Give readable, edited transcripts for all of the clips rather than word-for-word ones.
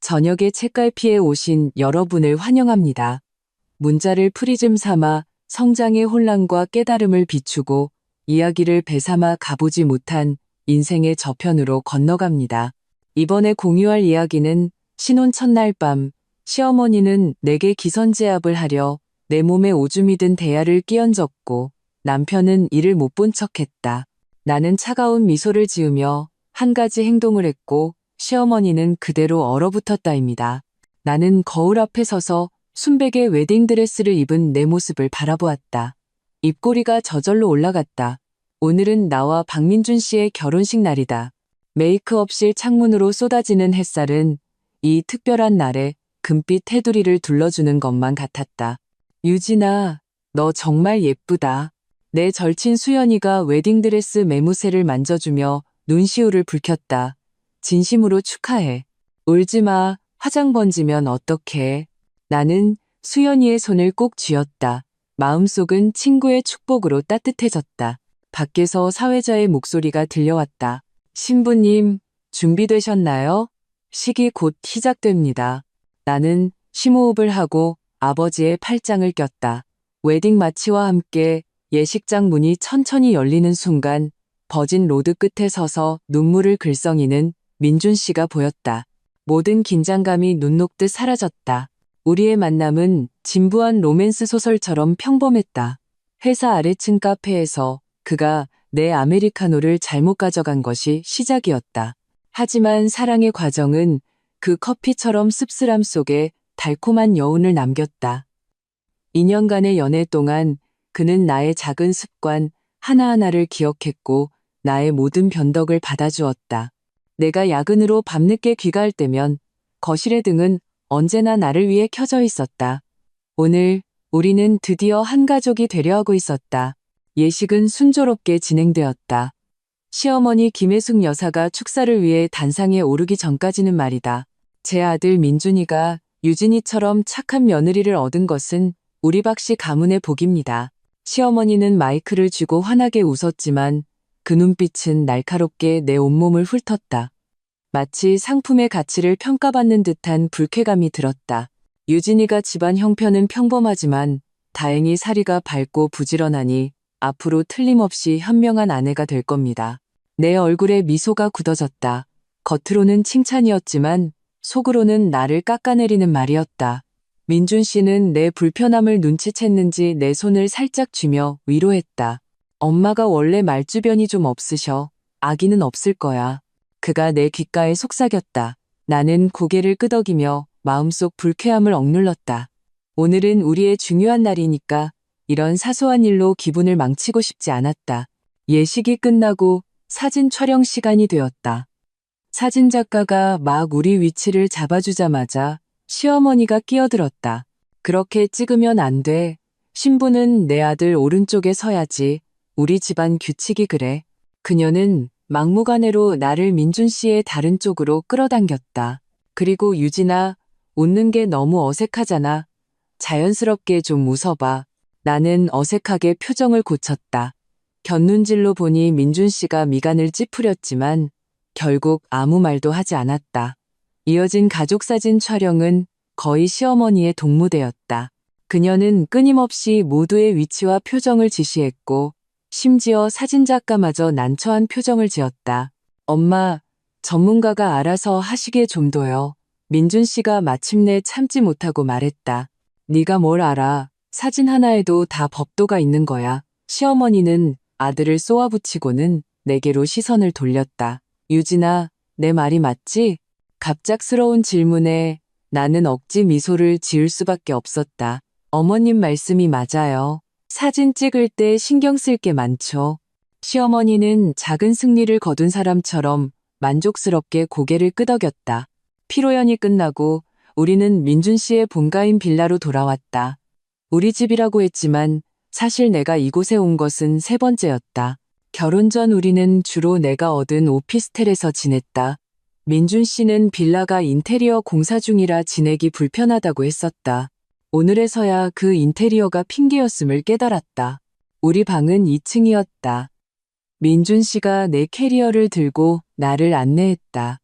저녁에 책갈피에 오신 여러분을 환영합니다. 문자를 프리즘 삼아 성장의 혼란과 깨달음을 비추고 이야기를 배삼아 가보지 못한 인생의 저편으로 건너갑니다. 이번에 공유할 이야기는 신혼 첫날 밤, 시어머니는 내게 기선제압을 하려 내 몸에 오줌이 든 대야를 끼얹었고 남편은 이를 못 본 척했다. 나는 차가운 미소를 지으며 한 가지 행동을 했고 시어머니는 그대로 얼어붙었다입니다. 나는 거울 앞에 서서 순백의 웨딩드레스를 입은 내 모습을 바라보았다. 입꼬리가 저절로 올라갔다. 오늘은 나와 박민준 씨의 결혼식 날이다. 메이크업실 창문으로 쏟아지는 햇살은 이 특별한 날에 금빛 테두리를 둘러주는 것만 같았다. 유진아, 너 정말 예쁘다. 내 절친 수연이가 웨딩드레스 매무새를 만져주며 눈시울을 붉혔다. 진심으로 축하해. 울지마. 화장 번지면 어떡해. 나는 수연이의 손을 꼭 쥐었다. 마음속은 친구의 축복으로 따뜻해졌다. 밖에서 사회자의 목소리가 들려왔다. 신부님, 준비되셨나요? 식이 곧 시작됩니다. 나는 심호흡을 하고 아버지의 팔짱을 꼈다. 웨딩 마치와 함께 예식장 문이 천천히 열리는 순간 버진 로드 끝에 서서 눈물을 글썽이는 민준 씨가 보였다. 모든 긴장감이 눈 녹듯 사라졌다. 우리의 만남은 진부한 로맨스 소설처럼 평범했다. 회사 아래층 카페에서 그가 내 아메리카노를 잘못 가져간 것이 시작이었다. 하지만 사랑의 과정은 그 커피처럼 씁쓸함 속에 달콤한 여운을 남겼다. 2년간의 연애 동안 그는 나의 작은 습관 하나하나를 기억했고 나의 모든 변덕을 받아주었다. 내가 야근으로 밤늦게 귀가할 때면 거실의 등은 언제나 나를 위해 켜져 있었다. 오늘 우리는 드디어 한 가족이 되려 하고 있었다. 예식은 순조롭게 진행되었다. 시어머니 김혜숙 여사가 축사를 위해 단상에 오르기 전까지는 말이다. 제 아들 민준이가 유진이처럼 착한 며느리를 얻은 것은 우리 박씨 가문의 복입니다. 시어머니는 마이크를 쥐고 환하게 웃었지만 그 눈빛은 날카롭게 내 온몸을 훑었다. 마치 상품의 가치를 평가받는 듯한 불쾌감이 들었다. 유진이가 집안 형편은 평범하지만 다행히 사리가 밝고 부지런하니 앞으로 틀림없이 현명한 아내가 될 겁니다. 내 얼굴에 미소가 굳어졌다. 겉으로는 칭찬이었지만 속으로는 나를 깎아내리는 말이었다. 민준 씨는 내 불편함을 눈치챘는지 내 손을 살짝 쥐며 위로했다. 엄마가 원래 말주변이 좀 없으셔. 아기는 없을 거야. 그가 내 귓가에 속삭였다. 나는 고개를 끄덕이며 마음속 불쾌함을 억눌렀다. 오늘은 우리의 중요한 날이니까 이런 사소한 일로 기분을 망치고 싶지 않았다. 예식이 끝나고 사진 촬영 시간이 되었다. 사진작가가 막 우리 위치를 잡아주자마자 시어머니가 끼어들었다. 그렇게 찍으면 안 돼. 신부는 내 아들 오른쪽에 서야지. 우리 집안 규칙이 그래. 그녀는 막무가내로 나를 민준 씨의 다른 쪽으로 끌어당겼다. 그리고 유진아, 웃는 게 너무 어색하잖아. 자연스럽게 좀 웃어봐. 나는 어색하게 표정을 고쳤다. 곁눈질로 보니 민준 씨가 미간을 찌푸렸지만 결국 아무 말도 하지 않았다. 이어진 가족사진 촬영은 거의 시어머니의 동무대였다. 그녀는 끊임없이 모두의 위치와 표정을 지시했고 심지어 사진작가마저 난처한 표정을 지었다. 엄마, 전문가가 알아서 하시게 좀 둬요. 민준 씨가 마침내 참지 못하고 말했다. 네가 뭘 알아. 사진 하나에도 다 법도가 있는 거야. 시어머니는 아들을 쏘아붙이고는 내게로 시선을 돌렸다. 유진아, 내 말이 맞지? 갑작스러운 질문에 나는 억지 미소를 지을 수밖에 없었다. 어머님 말씀이 맞아요. 사진 찍을 때 신경 쓸 게 많죠. 시어머니는 작은 승리를 거둔 사람처럼 만족스럽게 고개를 끄덕였다. 피로연이 끝나고 우리는 민준 씨의 본가인 빌라로 돌아왔다. 우리 집이라고 했지만 사실 내가 이곳에 온 것은 세 번째였다. 결혼 전 우리는 주로 내가 얻은 오피스텔에서 지냈다. 민준 씨는 빌라가 인테리어 공사 중이라 지내기 불편하다고 했었다. 오늘에서야 그 인테리어가 핑계였음을 깨달았다. 우리 방은 2층이었다. 민준 씨가 내 캐리어를 들고 나를 안내했다.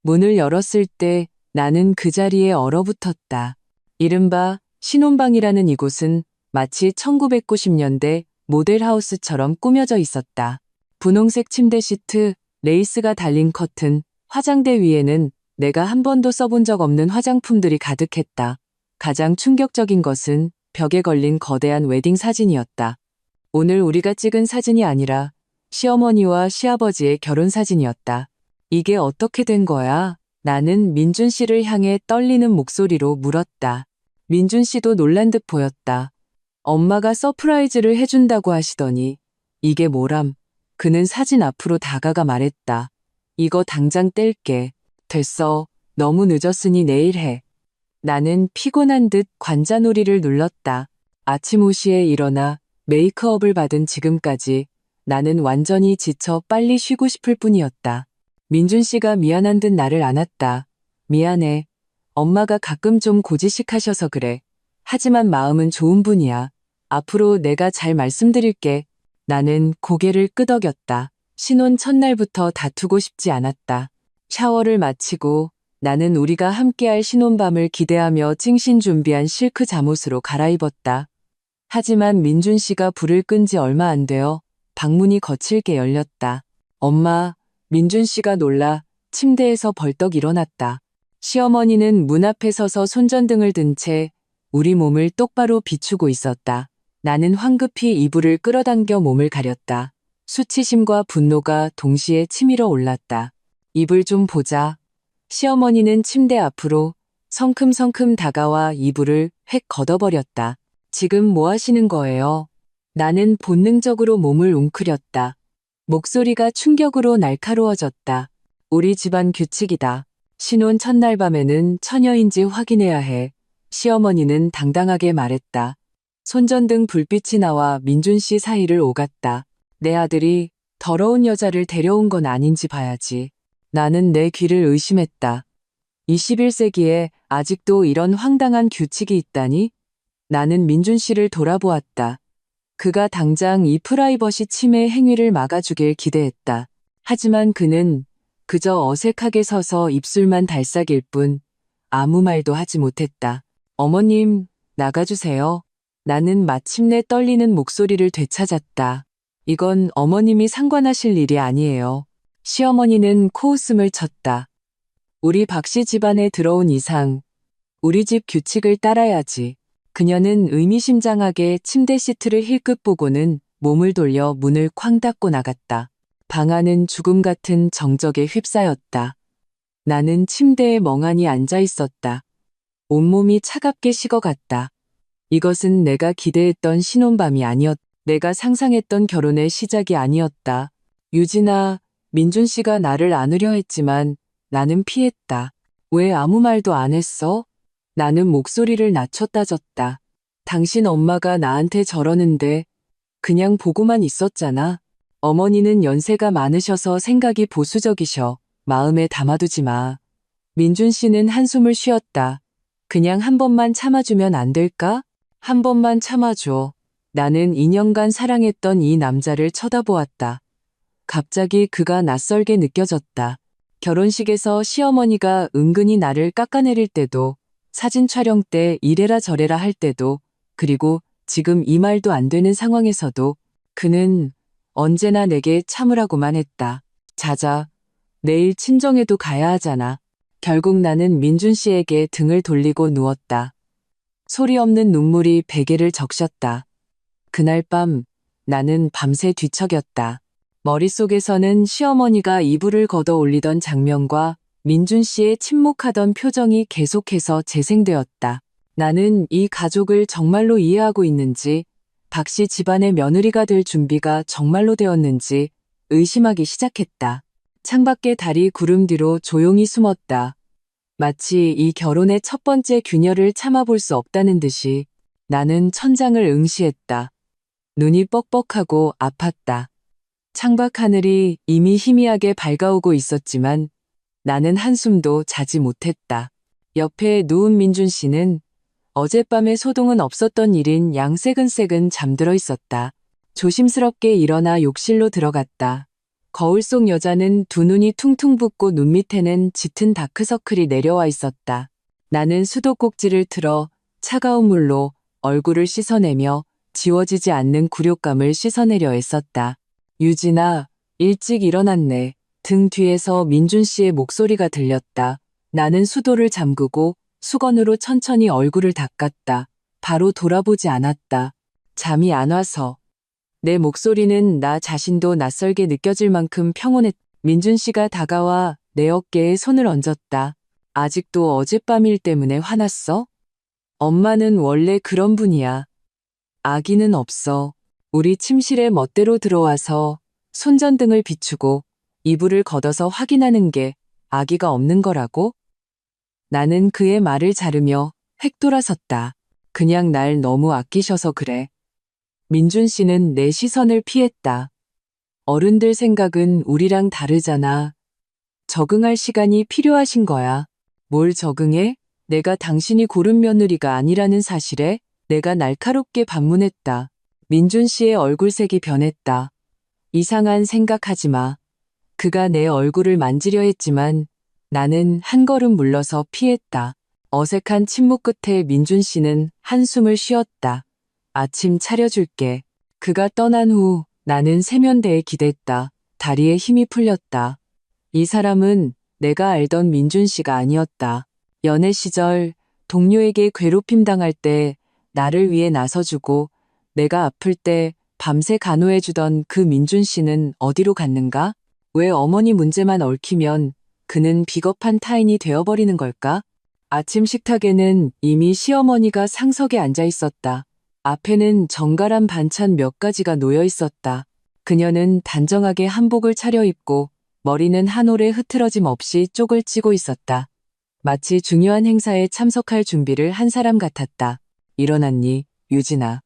문을 열었을 때 나는 그 자리에 얼어붙었다. 이른바 신혼방이라는 이곳은 마치 1990년대 모델하우스처럼 꾸며져 있었다. 분홍색 침대 시트, 레이스가 달린 커튼, 화장대 위에는 내가 한 번도 써본 적 없는 화장품들이 가득했다. 가장 충격적인 것은 벽에 걸린 거대한 웨딩 사진이었다. 오늘 우리가 찍은 사진이 아니라 시어머니와 시아버지의 결혼 사진이었다. 이게 어떻게 된 거야? 나는 민준 씨를 향해 떨리는 목소리로 물었다. 민준 씨도 놀란 듯 보였다. 엄마가 서프라이즈를 해준다고 하시더니 이게 뭐람? 그는 사진 앞으로 다가가 말했다. 이거 당장 뗄게. 됐어. 너무 늦었으니 내일 해. 나는 피곤한 듯 관자놀이를 눌렀다. 아침 5시에 일어나 메이크업을 받은 지금까지 나는 완전히 지쳐 빨리 쉬고 싶을 뿐이었다. 민준 씨가 미안한 듯 나를 안았다. 미안해. 엄마가 가끔 좀 고지식하셔서 그래. 하지만 마음은 좋은 분이야. 앞으로 내가 잘 말씀드릴게. 나는 고개를 끄덕였다. 신혼 첫날부터 다투고 싶지 않았다. 샤워를 마치고 나는 우리가 함께할 신혼밤을 기대하며精신 준비한 실크 잠옷으로 갈아입었다. 하지만 민준 씨가 불을 끈 지 얼마 안 되어 방문이 거칠게 열렸다. 엄마, 민준 씨가 놀라 침대에서 벌떡 일어났다. 시어머니는 문 앞에 서서 손전등을 든 채 우리 몸을 똑바로 비추고 있었다. 나는 황급히 이불을 끌어당겨 몸을 가렸다. 수치심과 분노가 동시에 치밀어 올랐다. 이불 좀 보자. 시어머니는 침대 앞으로 성큼성큼 다가와 이불을 획 걷어버렸다. 지금 뭐 하시는 거예요? 나는 본능적으로 몸을 웅크렸다. 목소리가 충격으로 날카로워졌다. 우리 집안 규칙이다. 신혼 첫날 밤에는 처녀인지 확인해야 해. 시어머니는 당당하게 말했다. 손전등 불빛이 나와 민준 씨 사이를 오갔다. 내 아들이 더러운 여자를 데려온 건 아닌지 봐야지. 나는 내 귀를 의심했다. 21세기에 아직도 이런 황당한 규칙이 있다니? 나는 민준 씨를 돌아보았다. 그가 당장 이 프라이버시 침해 행위를 막아주길 기대했다. 하지만 그는 그저 어색하게 서서 입술만 달싹일 뿐 아무 말도 하지 못했다. 어머님, 나가주세요. 나는 마침내 떨리는 목소리를 되찾았다. 이건 어머님이 상관하실 일이 아니에요. 시어머니는 코웃음을 쳤다. 우리 박씨 집안에 들어온 이상 우리 집 규칙을 따라야지. 그녀는 의미심장하게 침대 시트를 힐끗 보고는 몸을 돌려 문을 쾅 닫고 나갔다. 방 안은 죽음 같은 정적에 휩싸였다. 나는 침대에 멍하니 앉아 있었다. 온몸이 차갑게 식어갔다. 이것은 내가 기대했던 신혼밤이 아니었다. 내가 상상했던 결혼의 시작이 아니었다. 유진아, 민준 씨가 나를 안으려 했지만 나는 피했다. 왜 아무 말도 안 했어? 나는 목소리를 낮춰 따졌다. 당신 엄마가 나한테 저러는데 그냥 보고만 있었잖아. 어머니는 연세가 많으셔서 생각이 보수적이셔. 마음에 담아두지 마. 민준 씨는 한숨을 쉬었다. 그냥 한 번만 참아주면 안 될까? 한 번만 참아줘. 나는 2년간 사랑했던 이 남자를 쳐다보았다. 갑자기 그가 낯설게 느껴졌다. 결혼식에서 시어머니가 은근히 나를 깎아내릴 때도, 사진 촬영 때 이래라 저래라 할 때도, 그리고 지금 이 말도 안 되는 상황에서도 그는 언제나 내게 참으라고만 했다. 자자, 내일 친정에도 가야 하잖아. 결국 나는 민준 씨에게 등을 돌리고 누웠다. 소리 없는 눈물이 베개를 적셨다. 그날 밤 나는 밤새 뒤척였다. 머릿속에서는 시어머니가 이불을 걷어 올리던 장면과 민준 씨의 침묵하던 표정이 계속해서 재생되었다. 나는 이 가족을 정말로 이해하고 있는지, 박 씨 집안의 며느리가 될 준비가 정말로 되었는지 의심하기 시작했다. 창밖의 달이 구름 뒤로 조용히 숨었다. 마치 이 결혼의 첫 번째 균열을 참아볼 수 없다는 듯이 나는 천장을 응시했다. 눈이 뻑뻑하고 아팠다. 창밖 하늘이 이미 희미하게 밝아오고 있었지만 나는 한숨도 자지 못했다. 옆에 누운 민준 씨는 어젯밤에 소동은 없었던 일인 양세근세근 잠들어 있었다. 조심스럽게 일어나 욕실로 들어갔다. 거울 속 여자는 두 눈이 퉁퉁 붓고 눈 밑에는 짙은 다크서클이 내려와 있었다. 나는 수도꼭지를 틀어 차가운 물로 얼굴을 씻어내며 지워지지 않는 굴욕감을 씻어내려 애썼다. 유진아, 일찍 일어났네. 등 뒤에서 민준 씨의 목소리가 들렸다. 나는 수도를 잠그고 수건으로 천천히 얼굴을 닦았다. 바로 돌아보지 않았다. 잠이 안 와서. 내 목소리는 나 자신도 낯설게 느껴질 만큼 평온했다. 민준 씨가 다가와 내 어깨에 손을 얹었다. 아직도 어젯밤 일 때문에 화났어? 엄마는 원래 그런 분이야. 아기는 없어. 우리 침실에 멋대로 들어와서 손전등을 비추고 이불을 걷어서 확인하는 게 아기가 없는 거라고? 나는 그의 말을 자르며 획 돌아섰다. 그냥 날 너무 아끼셔서 그래. 민준 씨는 내 시선을 피했다. 어른들 생각은 우리랑 다르잖아. 적응할 시간이 필요하신 거야. 뭘 적응해? 내가 당신이 고른 며느리가 아니라는 사실에 내가 날카롭게 반문했다. 민준 씨의 얼굴색이 변했다. 이상한 생각하지 마. 그가 내 얼굴을 만지려 했지만 나는 한 걸음 물러서 피했다. 어색한 침묵 끝에 민준 씨는 한숨을 쉬었다. 아침 차려줄게. 그가 떠난 후 나는 세면대에 기댔다. 다리에 힘이 풀렸다. 이 사람은 내가 알던 민준 씨가 아니었다. 연애 시절 동료에게 괴롭힘 당할 때 나를 위해 나서주고 내가 아플 때 밤새 간호해주던 그 민준 씨는 어디로 갔는가? 왜 어머니 문제만 얽히면 그는 비겁한 타인이 되어버리는 걸까? 아침 식탁에는 이미 시어머니가 상석에 앉아 있었다. 앞에는 정갈한 반찬 몇 가지가 놓여 있었다. 그녀는 단정하게 한복을 차려입고 머리는 한 올에 흐트러짐 없이 쪽을 찌고 있었다. 마치 중요한 행사에 참석할 준비를 한 사람 같았다. 일어났니, 유진아.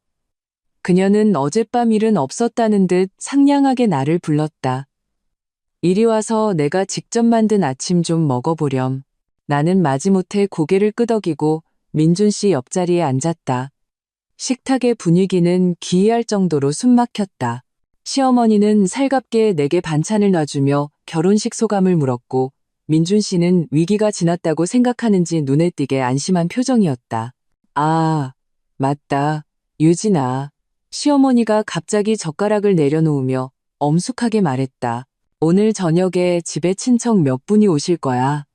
그녀는 어젯밤 일은 없었다는 듯 상냥하게 나를 불렀다. 이리 와서 내가 직접 만든 아침 좀 먹어보렴. 나는 마지못해 고개를 끄덕이고 민준 씨 옆자리에 앉았다. 식탁의 분위기는 기이할 정도로 숨막혔다. 시어머니는 살갑게 내게 반찬을 놔주며 결혼식 소감을 물었고 민준 씨는 위기가 지났다고 생각하는지 눈에 띄게 안심한 표정이었다. 아, 맞다. 유진아. 시어머니가 갑자기 젓가락을 내려놓으며 엄숙하게 말했다. 오늘 저녁에 집에 친척 몇 분이 오실 거야.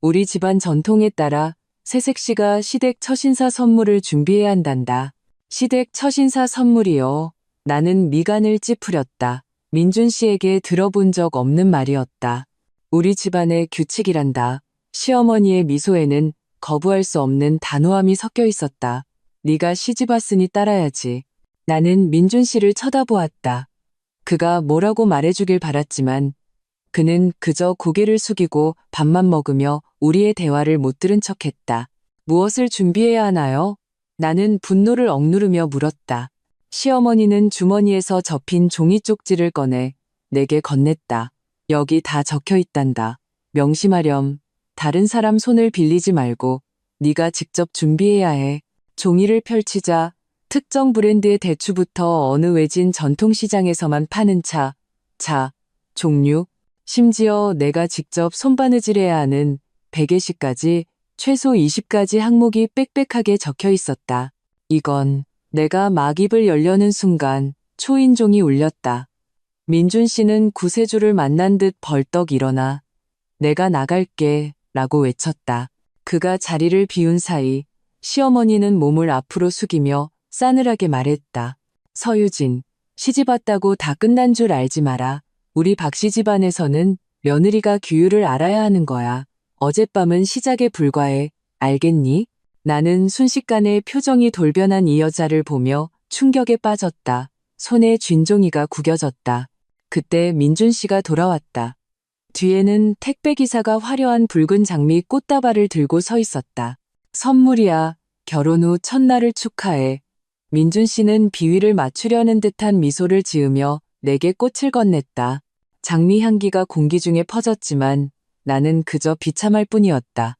우리 집안 전통에 따라 새색 씨가 시댁 처신사 선물을 준비해야 한단다. 시댁 처신사 선물이요. 나는 미간을 찌푸렸다. 민준 씨에게 들어본 적 없는 말이었다. 우리 집안의 규칙이란다. 시어머니의 미소에는 거부할 수 없는 단호함이 섞여 있었다. 네가 시집 왔으니 따라야지. 나는 민준 씨를 쳐다보았다. 그가 뭐라고 말해주길 바랐지만 그는 그저 고개를 숙이고 밥만 먹으며 우리의 대화를 못 들은 척했다. 무엇을 준비해야 하나요? 나는 분노를 억누르며 물었다. 시어머니는 주머니에서 접힌 종이 쪽지를 꺼내 내게 건넸다. 여기 다 적혀 있단다. 명심하렴. 다른 사람 손을 빌리지 말고 네가 직접 준비해야 해. 종이를 펼치자 특정 브랜드의 대추부터 어느 외진 전통시장에서만 파는 차, 종류, 심지어 내가 직접 손바느질해야 하는 베개시까지 최소 20가지 항목이 빽빽하게 적혀 있었다. 이건 내가 막 입을 열려는 순간 초인종이 울렸다. 민준 씨는 구세주를 만난 듯 벌떡 일어나 내가 나갈게 라고 외쳤다. 그가 자리를 비운 사이 시어머니는 몸을 앞으로 숙이며 싸늘하게 말했다. 서유진, 시집 왔다고 다 끝난 줄 알지 마라. 우리 박씨 집안에서는 며느리가 규율을 알아야 하는 거야. 어젯밤은 시작에 불과해. 알겠니? 나는 순식간에 표정이 돌변한 이 여자를 보며 충격에 빠졌다. 손에 쥔종이가 구겨졌다. 그때 민준 씨가 돌아왔다. 뒤에는 택배기사가 화려한 붉은 장미 꽃다발을 들고 서 있었다. 선물이야. 결혼 후 첫날을 축하해. 민준 씨는 비위를 맞추려는 듯한 미소를 지으며 내게 꽃을 건넸다. 장미 향기가 공기 중에 퍼졌지만 나는 그저 비참할 뿐이었다.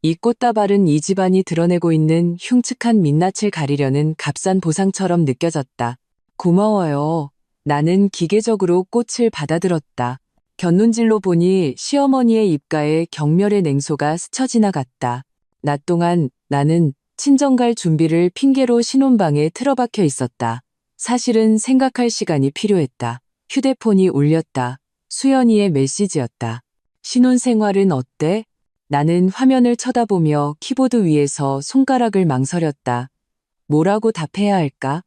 이 꽃다발은 이 집안이 드러내고 있는 흉측한 민낯을 가리려는 값싼 보상처럼 느껴졌다. 고마워요. 나는 기계적으로 꽃을 받아들었다. 곁눈질로 보니 시어머니의 입가에 경멸의 냉소가 스쳐 지나갔다. 낮 동안 나는 친정 갈 준비를 핑계로 신혼방에 틀어박혀 있었다. 사실은 생각할 시간이 필요했다. 휴대폰이 울렸다. 수연이의 메시지였다. 신혼생활은 어때? 나는 화면을 쳐다보며 키보드 위에서 손가락을 망설였다. 뭐라고 답해야 할까?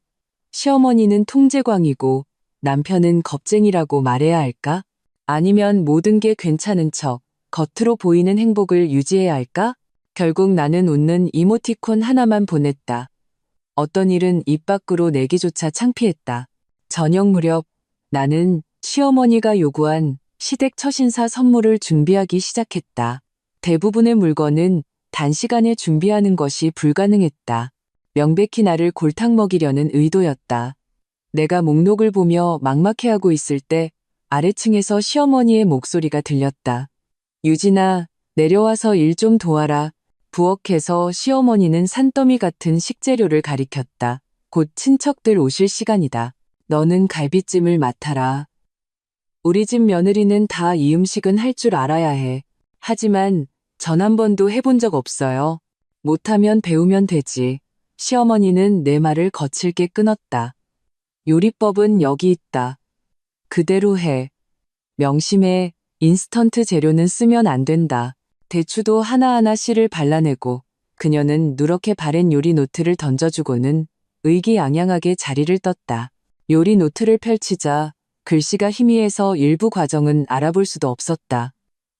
시어머니는 통제광이고 남편은 겁쟁이라고 말해야 할까? 아니면 모든 게 괜찮은 척 겉으로 보이는 행복을 유지해야 할까? 결국 나는 웃는 이모티콘 하나만 보냈다. 어떤 일은 입 밖으로 내기조차 창피했다. 저녁 무렵 나는 시어머니가 요구한 시댁 처신사 선물을 준비하기 시작했다. 대부분의 물건은 단시간에 준비하는 것이 불가능했다. 명백히 나를 골탕 먹이려는 의도였다. 내가 목록을 보며 막막해하고 있을 때 아래층에서 시어머니의 목소리가 들렸다. 유진아, 내려와서 일 좀 도와라. 부엌에서 시어머니는 산더미 같은 식재료를 가리켰다. 곧 친척들 오실 시간이다. 너는 갈비찜을 맡아라. 우리 집 며느리는 다 이 음식은 할 줄 알아야 해. 하지만 전 한 번도 해본 적 없어요. 못하면 배우면 되지. 시어머니는 내 말을 거칠게 끊었다. 요리법은 여기 있다. 그대로 해. 명심해. 인스턴트 재료는 쓰면 안 된다. 대추도 하나하나 씨를 발라내고 그녀는 누렇게 바랜 요리 노트를 던져주고는 의기양양하게 자리를 떴다. 요리 노트를 펼치자 글씨가 희미해서 일부 과정은 알아볼 수도 없었다.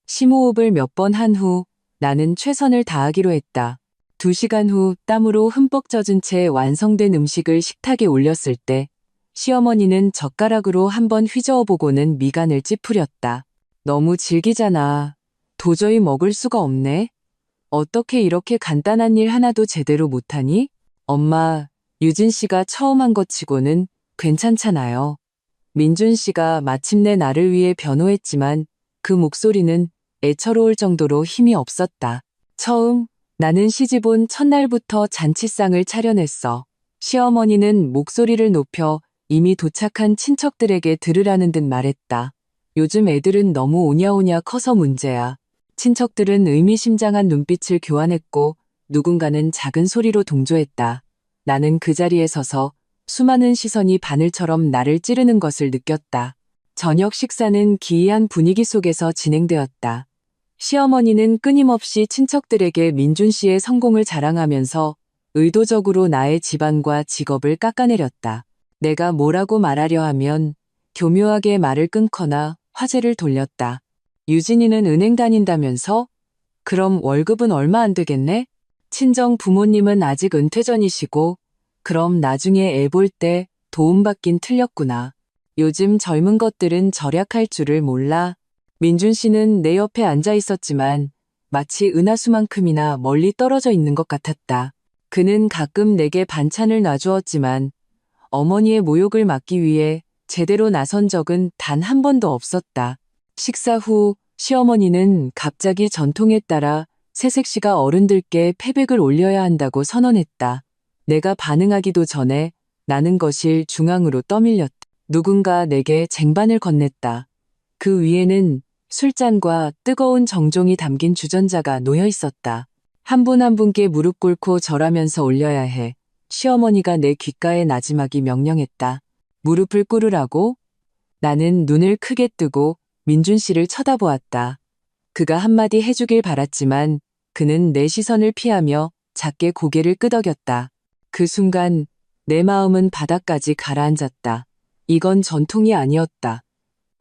심호흡을 몇 번 한 후 나는 최선을 다하기로 했다. 2시간 후 땀으로 흠뻑 젖은 채 완성된 음식을 식탁에 올렸을 때 시어머니는 젓가락으로 한번 휘저어보고는 미간을 찌푸렸다. 너무 질기잖아. 도저히 먹을 수가 없네. 어떻게 이렇게 간단한 일 하나도 제대로 못하니? 엄마, 유진 씨가 처음 한 것 치고는 괜찮잖아요. 민준 씨가 마침내 나를 위해 변호했지만 그 목소리는 애처로울 정도로 힘이 없었다. 처음 나는 시집 온 첫날부터 잔치상을 차려냈어. 시어머니는 목소리를 높여 이미 도착한 친척들에게 들으라는 듯 말했다. 요즘 애들은 너무 오냐오냐 커서 문제야. 친척들은 의미심장한 눈빛을 교환했고 누군가는 작은 소리로 동조했다. 나는 그 자리에 서서 수많은 시선이 바늘처럼 나를 찌르는 것을 느꼈다. 저녁 식사는 기이한 분위기 속에서 진행되었다. 시어머니는 끊임없이 친척들에게 민준 씨의 성공을 자랑하면서 의도적으로 나의 집안과 직업을 깎아내렸다. 내가 뭐라고 말하려 하면 교묘하게 말을 끊거나 화제를 돌렸다. 유진이는 은행 다닌다면서? 그럼 월급은 얼마 안 되겠네? 친정 부모님은 아직 은퇴 전이시고 그럼 나중에 애 볼 때 도움받긴 틀렸구나. 요즘 젊은 것들은 절약할 줄을 몰라. 민준 씨는 내 옆에 앉아 있었지만 마치 은하수만큼이나 멀리 떨어져 있는 것 같았다. 그는 가끔 내게 반찬을 놔주었지만 어머니의 모욕을 막기 위해 제대로 나선 적은 단 한 번도 없었다. 식사 후 시어머니는 갑자기 전통에 따라 새색 씨가 어른들께 패백을 올려야 한다고 선언했다. 내가 반응하기도 전에 나는 거실 중앙으로 떠밀렸다. 누군가 내게 쟁반을 건넸다. 그 위에는 술잔과 뜨거운 정종이 담긴 주전자가 놓여 있었다. 한 분 한 분께 무릎 꿇고 절하면서 올려야 해. 시어머니가 내 귓가에 나지막이 명령했다. 무릎을 꿇으라고? 나는 눈을 크게 뜨고 민준 씨를 쳐다보았다. 그가 한마디 해주길 바랐지만 그는 내 시선을 피하며 작게 고개를 끄덕였다. 그 순간 내 마음은 바닥까지 가라앉았다. 이건 전통이 아니었다.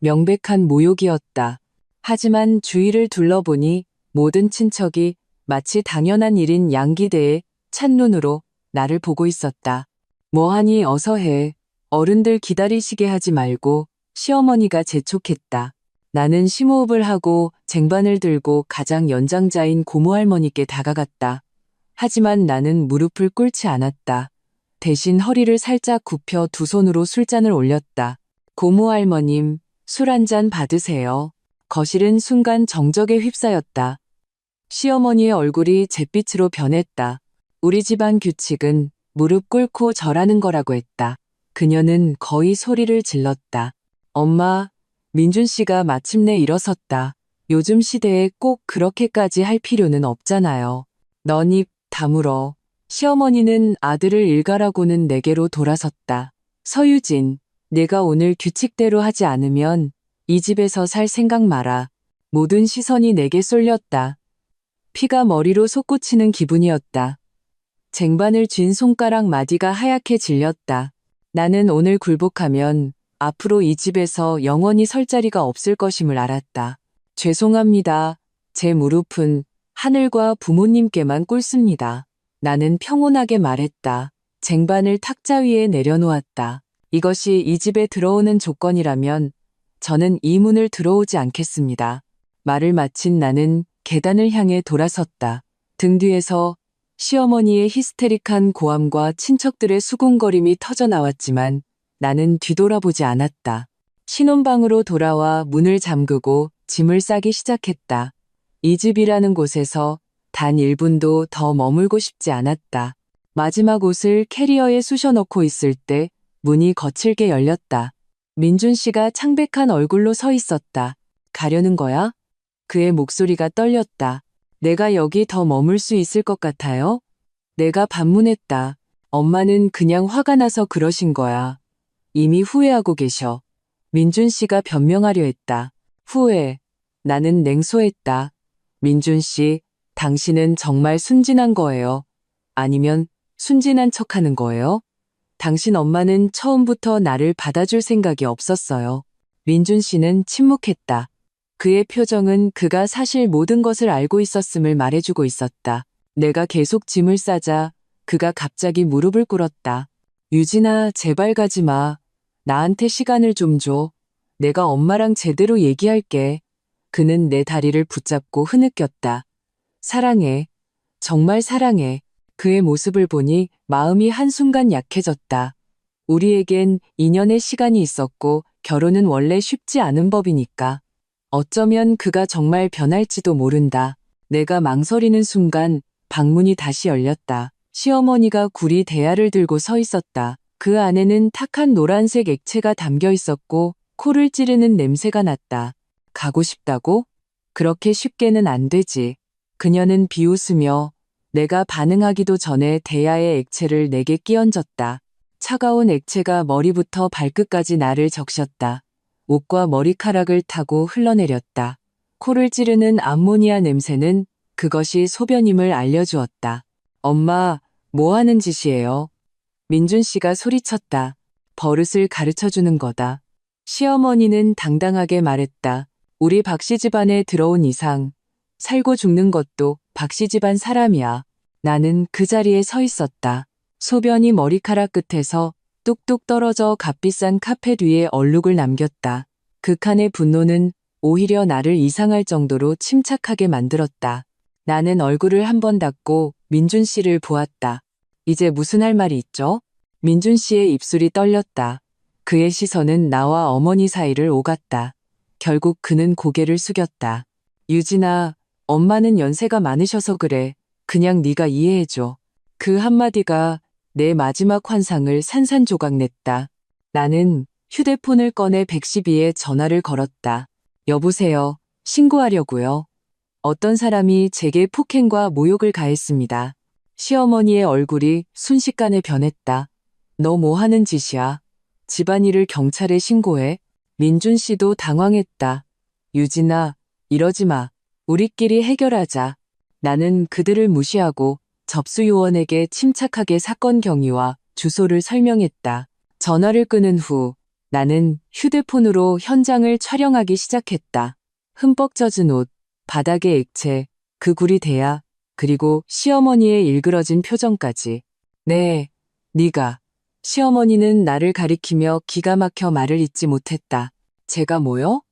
명백한 모욕이었다. 하지만 주위를 둘러보니 모든 친척이 마치 당연한 일인 양기대의 찬눈으로 나를 보고 있었다. 뭐하니 어서 해. 어른들 기다리시게 하지 말고. 시어머니가 재촉했다. 나는 심호흡을 하고 쟁반을 들고 가장 연장자인 고모할머니께 다가갔다. 하지만 나는 무릎을 꿇지 않았다. 대신 허리를 살짝 굽혀 두 손으로 술잔을 올렸다. 고모할머님, 술 한 잔 받으세요. 거실은 순간 정적에 휩싸였다. 시어머니의 얼굴이 잿빛으로 변했다. 우리 집안 규칙은 무릎 꿇고 절하는 거라고 했다. 그녀는 거의 소리를 질렀다. 엄마, 민준 씨가 마침내 일어섰다. 요즘 시대에 꼭 그렇게까지 할 필요는 없잖아요. 넌 입 다물어. 시어머니는 아들을 일가라고는 내게로 돌아섰다. 서유진, 내가 오늘 규칙대로 하지 않으면 이 집에서 살 생각 마라. 모든 시선이 내게 쏠렸다. 피가 머리로 솟구치는 기분이었다. 쟁반을 쥔 손가락 마디가 하얗게 질렸다. 나는 오늘 굴복하면 앞으로 이 집에서 영원히 설 자리가 없을 것임을 알았다. 죄송합니다. 제 무릎은 하늘과 부모님께만 꿇습니다. 나는 평온하게 말했다. 쟁반을 탁자 위에 내려놓았다. 이것이 이 집에 들어오는 조건이라면 저는 이 문을 들어오지 않겠습니다. 말을 마친 나는 계단을 향해 돌아섰다. 등 뒤에서 시어머니의 히스테릭한 고함과 친척들의 수군거림이 터져나왔지만 나는 뒤돌아보지 않았다. 신혼방으로 돌아와 문을 잠그고 짐을 싸기 시작했다. 이 집이라는 곳에서 단 1분도 더 머물고 싶지 않았다. 마지막 옷을 캐리어에 쑤셔넣고 있을 때 문이 거칠게 열렸다. 민준 씨가 창백한 얼굴로 서 있었다. 가려는 거야? 그의 목소리가 떨렸다. 내가 여기 더 머물 수 있을 것 같아요? 내가 반문했다. 엄마는 그냥 화가 나서 그러신 거야. 이미 후회하고 계셔. 민준 씨가 변명하려 했다. 후회. 나는 냉소했다. 민준 씨, 당신은 정말 순진한 거예요. 아니면 순진한 척하는 거예요? 당신 엄마는 처음부터 나를 받아줄 생각이 없었어요. 민준 씨는 침묵했다. 그의 표정은 그가 사실 모든 것을 알고 있었음을 말해주고 있었다. 내가 계속 짐을 싸자 그가 갑자기 무릎을 꿇었다. 유진아, 제발 가지 마. 나한테 시간을 좀 줘. 내가 엄마랑 제대로 얘기할게. 그는 내 다리를 붙잡고 흐느꼈다. 사랑해. 정말 사랑해. 그의 모습을 보니 마음이 한순간 약해졌다. 우리에겐 2년의 시간이 있었고 결혼은 원래 쉽지 않은 법이니까. 어쩌면 그가 정말 변할지도 모른다. 내가 망설이는 순간 방문이 다시 열렸다. 시어머니가 구리 대야를 들고 서 있었다. 그 안에는 탁한 노란색 액체가 담겨 있었고 코를 찌르는 냄새가 났다. 가고 싶다고? 그렇게 쉽게는 안 되지. 그녀는 비웃으며 내가 반응하기도 전에 대야의 액체를 내게 끼얹었다. 차가운 액체가 머리부터 발끝까지 나를 적셨다. 옷과 머리카락을 타고 흘러내렸다. 코를 찌르는 암모니아 냄새는 그것이 소변임을 알려주었다. 엄마, 뭐 하는 짓이에요? 민준 씨가 소리쳤다. 버릇을 가르쳐주는 거다. 시어머니는 당당하게 말했다. 우리 박씨 집안에 들어온 이상 살고 죽는 것도 박씨 집안 사람이야. 나는 그 자리에 서 있었다. 소변이 머리카락 끝에서 뚝뚝 떨어져 값비싼 카펫 위에 얼룩을 남겼다. 극한의 분노는 오히려 나를 이상할 정도로 침착하게 만들었다. 나는 얼굴을 한번 닫고 민준 씨를 보았다. 이제 무슨 할 말이 있죠? 민준 씨의 입술이 떨렸다. 그의 시선은 나와 어머니 사이를 오갔다. 결국 그는 고개를 숙였다. 유진아, 엄마는 연세가 많으셔서 그래. 그냥 네가 이해해줘. 그 한마디가 내 마지막 환상을 산산조각냈다. 나는 휴대폰을 꺼내 112에 전화를 걸었다. 여보세요. 신고하려고요. 어떤 사람이 제게 폭행과 모욕을 가했습니다. 시어머니의 얼굴이 순식간에 변했다. 너 뭐 하는 짓이야? 집안일을 경찰에 신고해? 민준 씨도 당황했다. 유진아, 이러지 마. 우리끼리 해결하자. 나는 그들을 무시하고 접수 요원에게 침착하게 사건 경위와 주소를 설명했다. 전화를 끊은 후 나는 휴대폰으로 현장을 촬영하기 시작했다. 흠뻑 젖은 옷, 바닥의 액체, 그 구리 대야, 그리고 시어머니의 일그러진 표정까지. 네, 네가. 시어머니는 나를 가리키며 기가 막혀 말을 잇지 못했다. 제가 뭐요?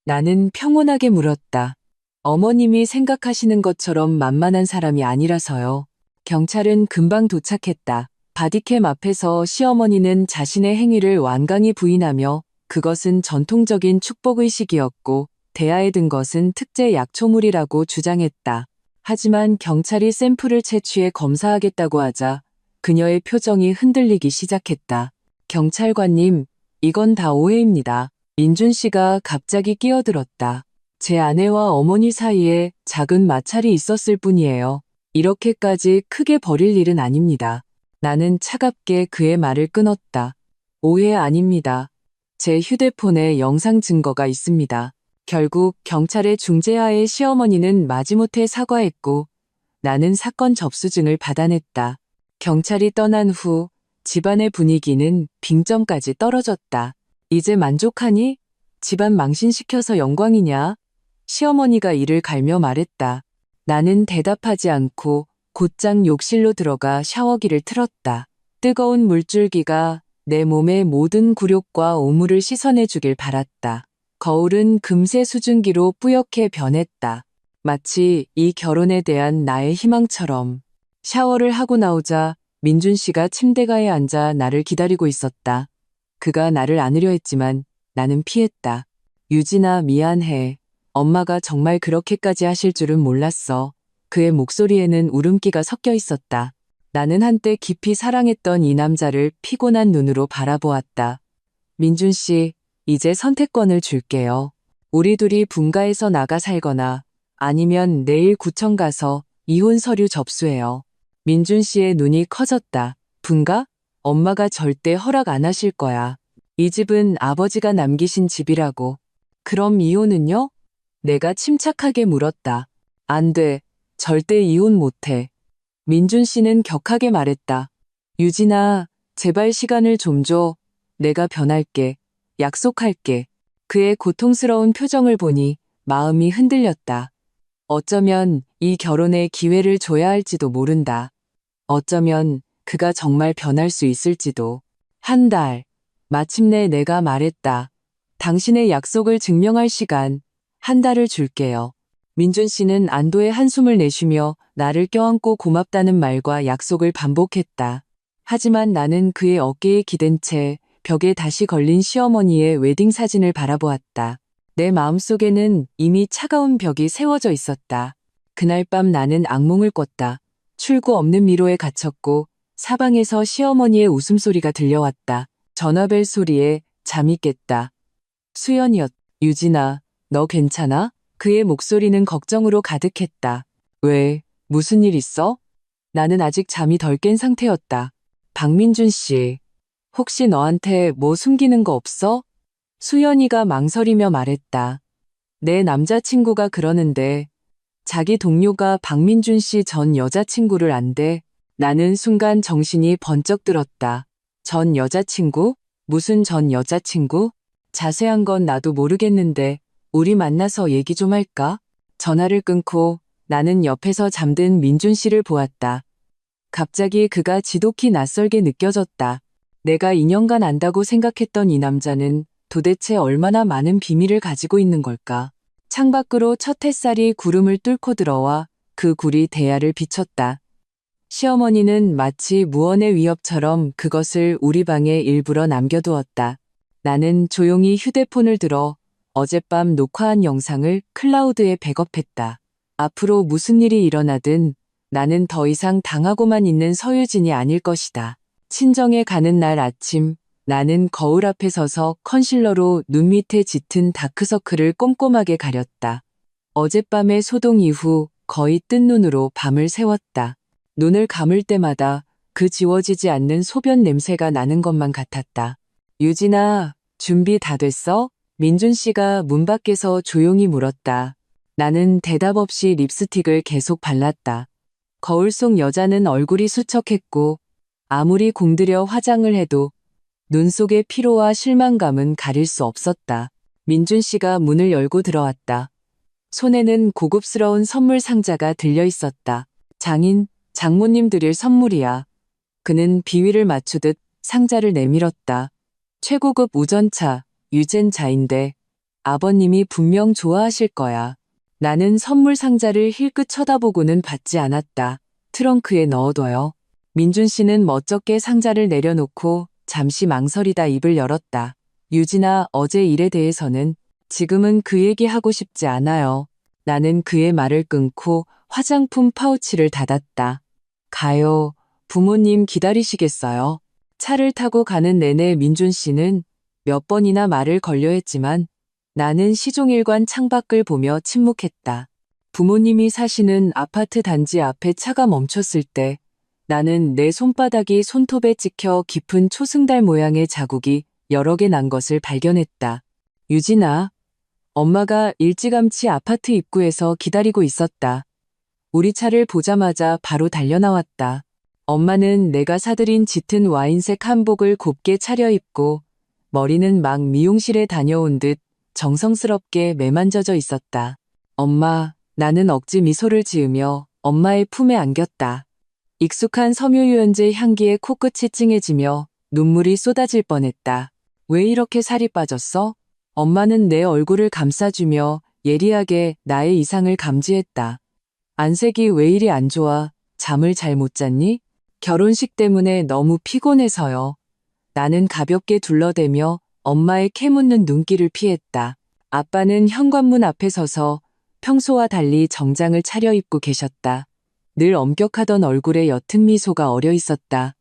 나는 평온하게 물었다. 어머님이 생각하시는 것처럼 만만한 사람이 아니라서요. 경찰은 금방 도착했다. 바디캠 앞에서 시어머니는 자신의 행위를 완강히 부인하며 그것은 전통적인 축복의식이었고 대야에 든 것은 특제 약초물이라고 주장했다. 하지만 경찰이 샘플을 채취해 검사하겠다고 하자 그녀의 표정이 흔들리기 시작했다. 경찰관님, 이건 다 오해입니다. 민준 씨가 갑자기 끼어들었다. 제 아내와 어머니 사이에 작은 마찰이 있었을 뿐이에요. 이렇게까지 크게 벌일 일은 아닙니다. 나는 차갑게 그의 말을 끊었다. 오해 아닙니다. 제 휴대폰에 영상 증거가 있습니다. 결국 경찰의 중재하에 시어머니는 마지못해 사과했고 나는 사건 접수증을 받아냈다. 경찰이 떠난 후 집안의 분위기는 빙점까지 떨어졌다. 이제 만족하니? 집안 망신시켜서 영광이냐? 시어머니가 이를 갈며 말했다. 나는 대답하지 않고 곧장 욕실로 들어가 샤워기를 틀었다. 뜨거운 물줄기가 내 몸의 모든 굴욕과 오물을 씻어내주길 바랐다. 거울은 금세 수증기로 뿌옇게 변했다. 마치 이 결혼에 대한 나의 희망처럼. 샤워를 하고 나오자 민준 씨가 침대가에 앉아 나를 기다리고 있었다. 그가 나를 안으려 했지만 나는 피했다. 유진아, 미안해. 엄마가 정말 그렇게까지 하실 줄은 몰랐어. 그의 목소리에는 울음기가 섞여 있었다. 나는 한때 깊이 사랑했던 이 남자를 피곤한 눈으로 바라보았다. 민준 씨, 이제 선택권을 줄게요. 우리 둘이 분가해서 나가 살거나 아니면 내일 구청 가서 이혼 서류 접수해요. 민준 씨의 눈이 커졌다. 분가? 엄마가 절대 허락 안 하실 거야. 이 집은 아버지가 남기신 집이라고. 그럼 이혼은요? 내가 침착하게 물었다. 안 돼. 절대 이혼 못해. 민준 씨는 격하게 말했다. 유진아, 제발 시간을 좀 줘. 내가 변할게. 약속할게. 그의 고통스러운 표정을 보니 마음이 흔들렸다. 어쩌면 이 결혼에 기회를 줘야 할지도 모른다. 어쩌면 그가 정말 변할 수 있을지도. 한 달. 마침내 내가 말했다. 당신의 약속을 증명할 시간, 한 달을 줄게요. 민준 씨는 안도의 한숨을 내쉬며 나를 껴안고 고맙다는 말과 약속을 반복했다. 하지만 나는 그의 어깨에 기댄 채 벽에 다시 걸린 시어머니의 웨딩 사진을 바라보았다. 내 마음속에는 이미 차가운 벽이 세워져 있었다. 그날 밤 나는 악몽을 꿨다. 출구 없는 미로에 갇혔고 사방에서 시어머니의 웃음소리가 들려왔다. 전화벨 소리에 잠이 깼다. 수연이었다. 유진아, 너 괜찮아? 그의 목소리는 걱정으로 가득했다. 왜? 무슨 일 있어? 나는 아직 잠이 덜 깬 상태였다. 박민준 씨, 혹시 너한테 뭐 숨기는 거 없어? 수연이가 망설이며 말했다. 내 남자친구가 그러는데 자기 동료가 박민준 씨 전 여자친구를 안대. 나는 순간 정신이 번쩍 들었다. 전 여자친구? 무슨 전 여자친구? 자세한 건 나도 모르겠는데 우리 만나서 얘기 좀 할까? 전화를 끊고 나는 옆에서 잠든 민준 씨를 보았다. 갑자기 그가 지독히 낯설게 느껴졌다. 내가 2년간 안다고 생각했던 이 남자는 도대체 얼마나 많은 비밀을 가지고 있는 걸까? 창밖으로 첫 햇살이 구름을 뚫고 들어와 그 굴이 대야를 비췄다. 시어머니는 마치 무언의 위협처럼 그것을 우리 방에 일부러 남겨두었다. 나는 조용히 휴대폰을 들어 어젯밤 녹화한 영상을 클라우드에 백업했다. 앞으로 무슨 일이 일어나든 나는 더 이상 당하고만 있는 서유진이 아닐 것이다. 친정에 가는 날 아침, 나는 거울 앞에 서서 컨실러로 눈 밑에 짙은 다크서클을 꼼꼼하게 가렸다. 어젯밤의 소동 이후 거의 뜬 눈으로 밤을 새웠다. 눈을 감을 때마다 그 지워지지 않는 소변 냄새가 나는 것만 같았다. 유진아, 준비 다 됐어? 민준 씨가 문 밖에서 조용히 물었다. 나는 대답 없이 립스틱을 계속 발랐다. 거울 속 여자는 얼굴이 수척했고 아무리 공들여 화장을 해도 눈 속의 피로와 실망감은 가릴 수 없었다. 민준 씨가 문을 열고 들어왔다. 손에는 고급스러운 선물 상자가 들려 있었다. 장모님 드릴 선물이야. 그는 비위를 맞추듯 상자를 내밀었다. 최고급 우전차, 유젠자인데 아버님이 분명 좋아하실 거야. 나는 선물 상자를 힐끗 쳐다보고는 받지 않았다. 트렁크에 넣어둬요. 민준 씨는 멋쩍게 상자를 내려놓고 잠시 망설이다 입을 열었다. 유진아, 어제 일에 대해서는 지금은 그 얘기하고 싶지 않아요. 나는 그의 말을 끊고 화장품 파우치를 닫았다. 가요. 부모님 기다리시겠어요? 차를 타고 가는 내내 민준 씨는 몇 번이나 말을 걸려 했지만 나는 시종일관 창밖을 보며 침묵했다. 부모님이 사시는 아파트 단지 앞에 차가 멈췄을 때 나는 내 손바닥이 손톱에 찍혀 깊은 초승달 모양의 자국이 여러 개 난 것을 발견했다. 유진아, 엄마가 일찌감치 아파트 입구에서 기다리고 있었다. 우리 차를 보자마자 바로 달려나왔다. 엄마는 내가 사들인 짙은 와인색 한복을 곱게 차려입고 머리는 막 미용실에 다녀온 듯 정성스럽게 매만져져 있었다. 엄마, 나는 억지 미소를 지으며 엄마의 품에 안겼다. 익숙한 섬유유연제 향기에 코끝이 찡해지며 눈물이 쏟아질 뻔했다. 왜 이렇게 살이 빠졌어? 엄마는 내 얼굴을 감싸주며 예리하게 나의 이상을 감지했다. 안색이 왜 이리 안 좋아? 잠을 잘 못 잤니? 결혼식 때문에 너무 피곤해서요. 나는 가볍게 둘러대며 엄마의 캐묻는 눈길을 피했다. 아빠는 현관문 앞에 서서 평소와 달리 정장을 차려입고 계셨다. 늘 엄격하던 얼굴에 옅은 미소가 어려 있었다.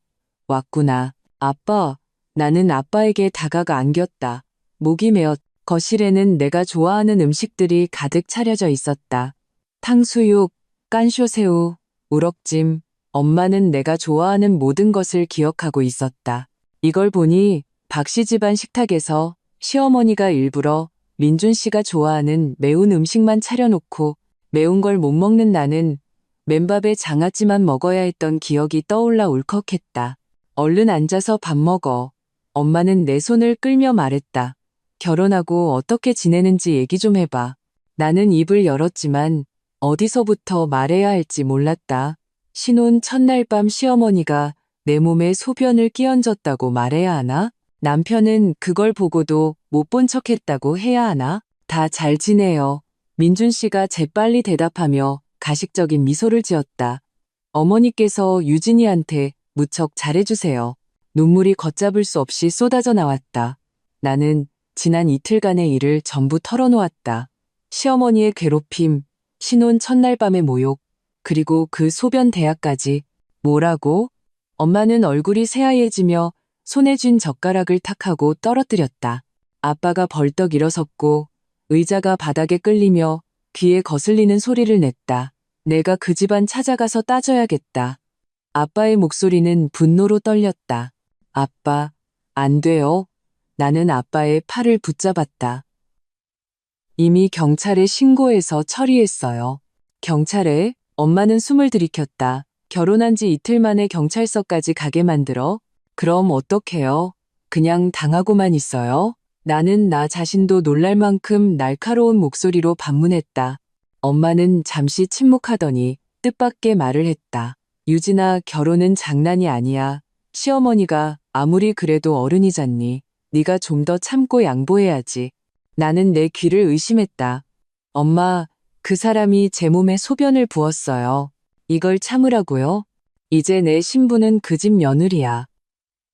왔구나. 아빠. 나는 아빠에게 다가가 안겼다. 목이 메었. 거실에는 내가 좋아하는 음식들이 가득 차려져 있었다. 탕수육, 깐쇼새우, 우럭찜. 엄마는 내가 좋아하는 모든 것을 기억하고 있었다. 이걸 보니 박씨 집안 식탁에서 시어머니가 일부러 민준 씨가 좋아하는 매운 음식만 차려놓고 매운 걸 못 먹는 나는 맨밥에 장아찌만 먹어야 했던 기억이 떠올라 울컥했다. 얼른 앉아서 밥 먹어. 엄마는 내 손을 끌며 말했다. 결혼하고 어떻게 지내는지 얘기 좀 해봐. 나는 입을 열었지만 어디서부터 말해야 할지 몰랐다. 신혼 첫날 밤 시어머니가 내 몸에 소변을 끼얹었다고 말해야 하나? 남편은 그걸 보고도 못 본 척했다고 해야 하나? 다 잘 지내요. 민준 씨가 재빨리 대답하며 가식적인 미소를 지었다. 어머니께서 유진이한테 무척 잘해주세요. 눈물이 걷잡을 수 없이 쏟아져 나왔다. 나는 지난 이틀간의 일을 전부 털어놓았다. 시어머니의 괴롭힘, 신혼 첫날 밤의 모욕, 그리고 그 소변 대화까지. 뭐라고? 엄마는 얼굴이 새하얘지며 손에 쥔 젓가락을 탁 하고 떨어뜨렸다. 아빠가 벌떡 일어섰고 의자가 바닥에 끌리며 귀에 거슬리는 소리를 냈다. 내가 그 집안 찾아가서 따져야겠다. 아빠의 목소리는 분노로 떨렸다. 아빠, 안 돼요. 나는 아빠의 팔을 붙잡았다. 이미 경찰에 신고해서 처리했어요. 경찰에? 엄마는 숨을 들이켰다. 결혼한 지 이틀 만에 경찰서까지 가게 만들어? 그럼 어떡해요? 그냥 당하고만 있어요? 나는 나 자신도 놀랄 만큼 날카로운 목소리로 반문했다. 엄마는 잠시 침묵하더니 뜻밖의 말을 했다. 유진아, 결혼은 장난이 아니야. 시어머니가 아무리 그래도 어른이잖니. 네가 좀 더 참고 양보해야지. 나는 내 귀를 의심했다. 엄마, 그 사람이 제 몸에 소변을 부었어요. 이걸 참으라고요? 이제 내 신부는 그 집 며느리야.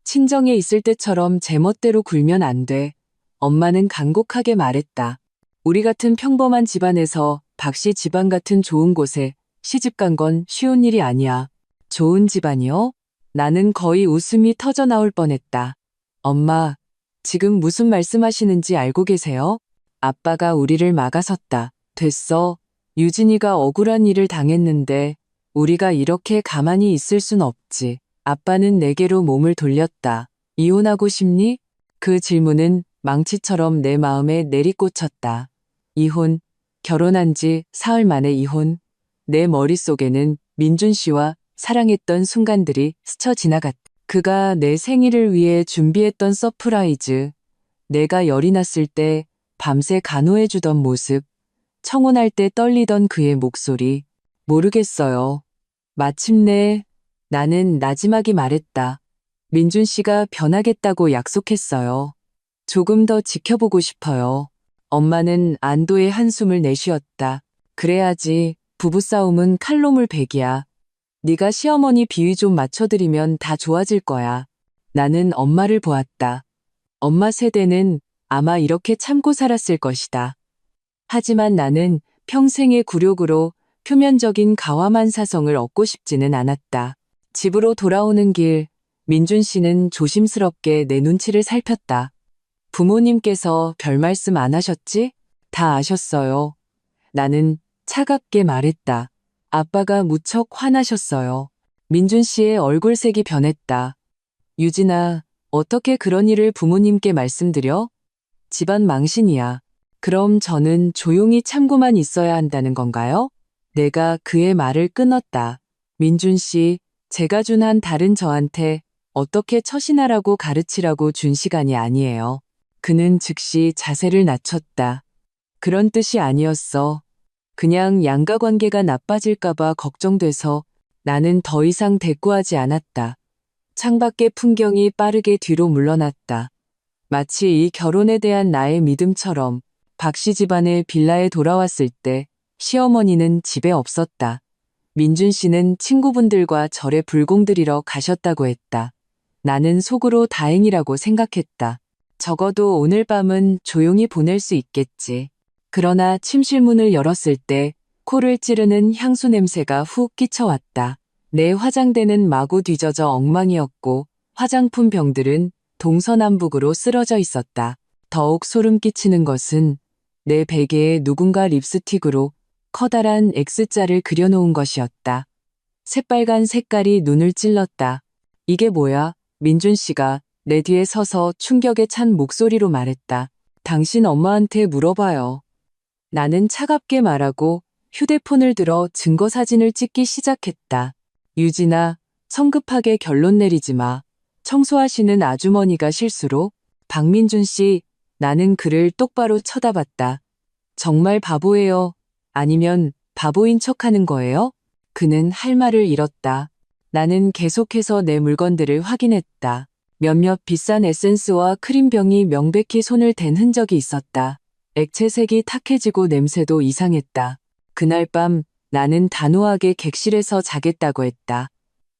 친정에 있을 때처럼 제멋대로 굴면 안 돼. 엄마는 간곡하게 말했다. 우리 같은 평범한 집안에서 박씨 집안 같은 좋은 곳에 시집간 건 쉬운 일이 아니야. 좋은 집안이요? 나는 거의 웃음이 터져 나올 뻔했다. 엄마, 지금 무슨 말씀하시는지 알고 계세요? 아빠가 우리를 막아섰다. 됐어. 유진이가 억울한 일을 당했는데 우리가 이렇게 가만히 있을 순 없지. 아빠는 내게로 몸을 돌렸다. 이혼하고 싶니? 그 질문은 망치처럼 내 마음에 내리꽂혔다. 이혼, 결혼한 지 사흘 만에 이혼. 내 머릿속에는 민준 씨와 사랑했던 순간들이 스쳐 지나갔다. 그가 내 생일을 위해 준비했던 서프라이즈, 내가 열이 났을 때 밤새 간호해주던 모습, 청혼할 때 떨리던 그의 목소리. 모르겠어요. 마침내 나는 나지막이 말했다. 민준 씨가 변하겠다고 약속했어요. 조금 더 지켜보고 싶어요. 엄마는 안도의 한숨을 내쉬었다. 그래야지. 부부싸움은 칼로물 백이야. 네가 시어머니 비위 좀 맞춰드리면 다 좋아질 거야. 나는 엄마를 보았다. 엄마 세대는 아마 이렇게 참고 살았을 것이다. 하지만 나는 평생의 굴욕으로 표면적인 가와만 사성을 얻고 싶지는 않았다. 집으로 돌아오는 길, 민준 씨는 조심스럽게 내 눈치를 살폈다. 부모님께서 별 말씀 안 하셨지? 다 아셨어요. 나는 차갑게 말했다. 아빠가 무척 화나셨어요. 민준 씨의 얼굴색이 변했다. 유진아, 어떻게 그런 일을 부모님께 말씀드려? 집안 망신이야. 그럼 저는 조용히 참고만 있어야 한다는 건가요? 내가 그의 말을 끊었다. 민준 씨, 제가 준 한 달은 저한테 어떻게 처신하라고 가르치라고 준 시간이 아니에요. 그는 즉시 자세를 낮췄다. 그런 뜻이 아니었어. 그냥 양가 관계가 나빠질까봐 걱정돼서 나는 더 이상 대꾸하지 않았다. 창밖의 풍경이 빠르게 뒤로 물러났다. 마치 이 결혼에 대한 나의 믿음처럼 박씨 집안의 빌라에 돌아왔을 때 시어머니는 집에 없었다. 민준 씨는 친구분들과 절에 불공들이러 가셨다고 했다. 나는 속으로 다행이라고 생각했다. 적어도 오늘 밤은 조용히 보낼 수 있겠지. 그러나 침실문을 열었을 때 코를 찌르는 향수 냄새가 훅 끼쳐왔다. 내 화장대는 마구 뒤져져 엉망이었고 화장품 병들은 동서남북으로 쓰러져 있었다. 더욱 소름 끼치는 것은 내 베개에 누군가 립스틱으로 커다란 X자를 그려놓은 것이었다. 새빨간 색깔이 눈을 찔렀다. 이게 뭐야? 민준 씨가 내 뒤에 서서 충격에 찬 목소리로 말했다. 당신 엄마한테 물어봐요. 나는 차갑게 말하고 휴대폰을 들어 증거 사진을 찍기 시작했다. 유진아, 성급하게 결론 내리지 마. 청소하시는 아주머니가 실수로. 박민준 씨, 나는 그를 똑바로 쳐다봤다. 정말 바보예요? 아니면 바보인 척하는 거예요? 그는 할 말을 잃었다. 나는 계속해서 내 물건들을 확인했다. 몇몇 비싼 에센스와 크림병이 명백히 손을 댄 흔적이 있었다. 액체색이 탁해지고 냄새도 이상했다. 그날 밤 나는 단호하게 객실에서 자겠다고 했다.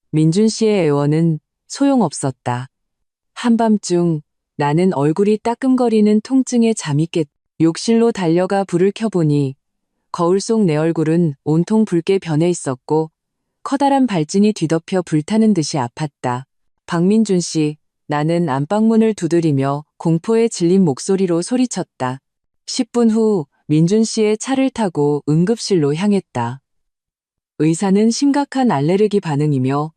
민준 씨의 애원은 소용없었다. 한밤중 나는 얼굴이 따끔거리는 통증에 잠이 깼. 욕실로 달려가 불을 켜보니 거울 속 내 얼굴은 온통 붉게 변해 있었고 커다란 발진이 뒤덮여 불타는 듯이 아팠다. 박민준 씨, 나는 안방문을 두드리며 공포에 질린 목소리로 소리쳤다. 10분 후 민준 씨의 차를 타고 응급실로 향했다. 의사는 심각한 알레르기 반응이며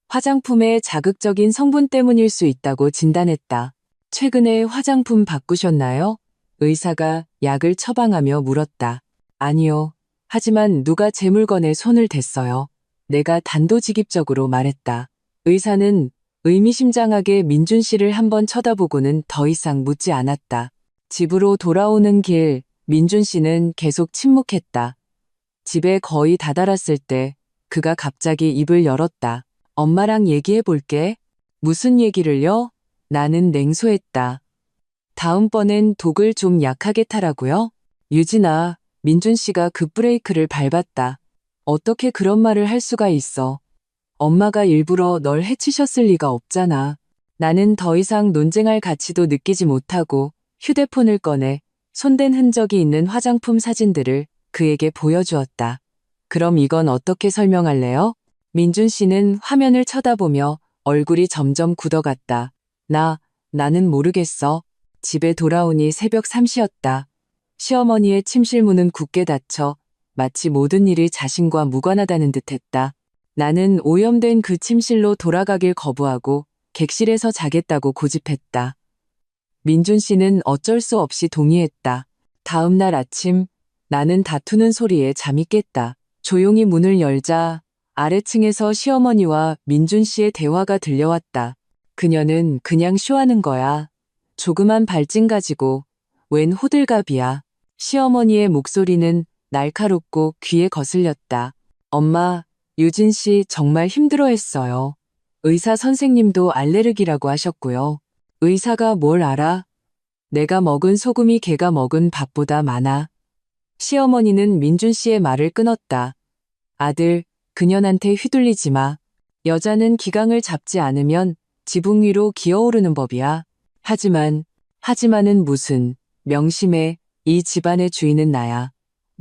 화장품의 자극적인 성분 때문일 수 있다고 진단했다. 최근에 화장품 바꾸셨나요? 의사가 약을 처방하며 물었다. 아니요. 하지만 누가 제 물건에 손을 댔어요. 내가 단도직입적으로 말했다. 의사는 의미심장하게 민준 씨를 한번 쳐다보고는 더 이상 묻지 않았다. 집으로 돌아오는 길, 민준 씨는 계속 침묵했다. 집에 거의 다다랐을 때 그가 갑자기 입을 열었다. 엄마랑 얘기해 볼게. 무슨 얘기를요? 나는 냉소했다. 다음번엔 독을 좀 약하게 타라고요? 유진아, 민준 씨가 급브레이크를 밟았다. 어떻게 그런 말을 할 수가 있어. 엄마가 일부러 널 해치셨을 리가 없잖아. 나는 더 이상 논쟁할 가치도 느끼지 못하고 휴대폰을 꺼내 손댄 흔적이 있는 화장품 사진들을 그에게 보여주었다. 그럼 이건 어떻게 설명할래요? 민준 씨는 화면을 쳐다보며 얼굴이 점점 굳어갔다. 나는 모르겠어. 집에 돌아오니 새벽 3시였다. 시어머니의 침실 문은 굳게 닫혀 마치 모든 일이 자신과 무관하다는 듯했다. 나는 오염된 그 침실로 돌아가길 거부하고 객실에서 자겠다고 고집했다. 민준 씨는 어쩔 수 없이 동의했다. 다음 날 아침 나는 다투는 소리에 잠이 깼다. 조용히 문을 열자 아래층에서 시어머니와 민준 씨의 대화가 들려왔다. 그녀는 그냥 쇼하는 거야. 조그만 발진 가지고 웬 호들갑이야. 시어머니의 목소리는 날카롭고 귀에 거슬렸다. 엄마, 유진 씨 정말 힘들어했어요. 의사 선생님도 알레르기라고 하셨고요. 의사가 뭘 알아? 내가 먹은 소금이 걔가 먹은 밥보다 많아. 시어머니는 민준 씨의 말을 끊었다. 아들, 그년한테 휘둘리지 마. 여자는 기강을 잡지 않으면 지붕 위로 기어오르는 법이야. 하지만은 무슨, 명심해. 이 집안의 주인은 나야.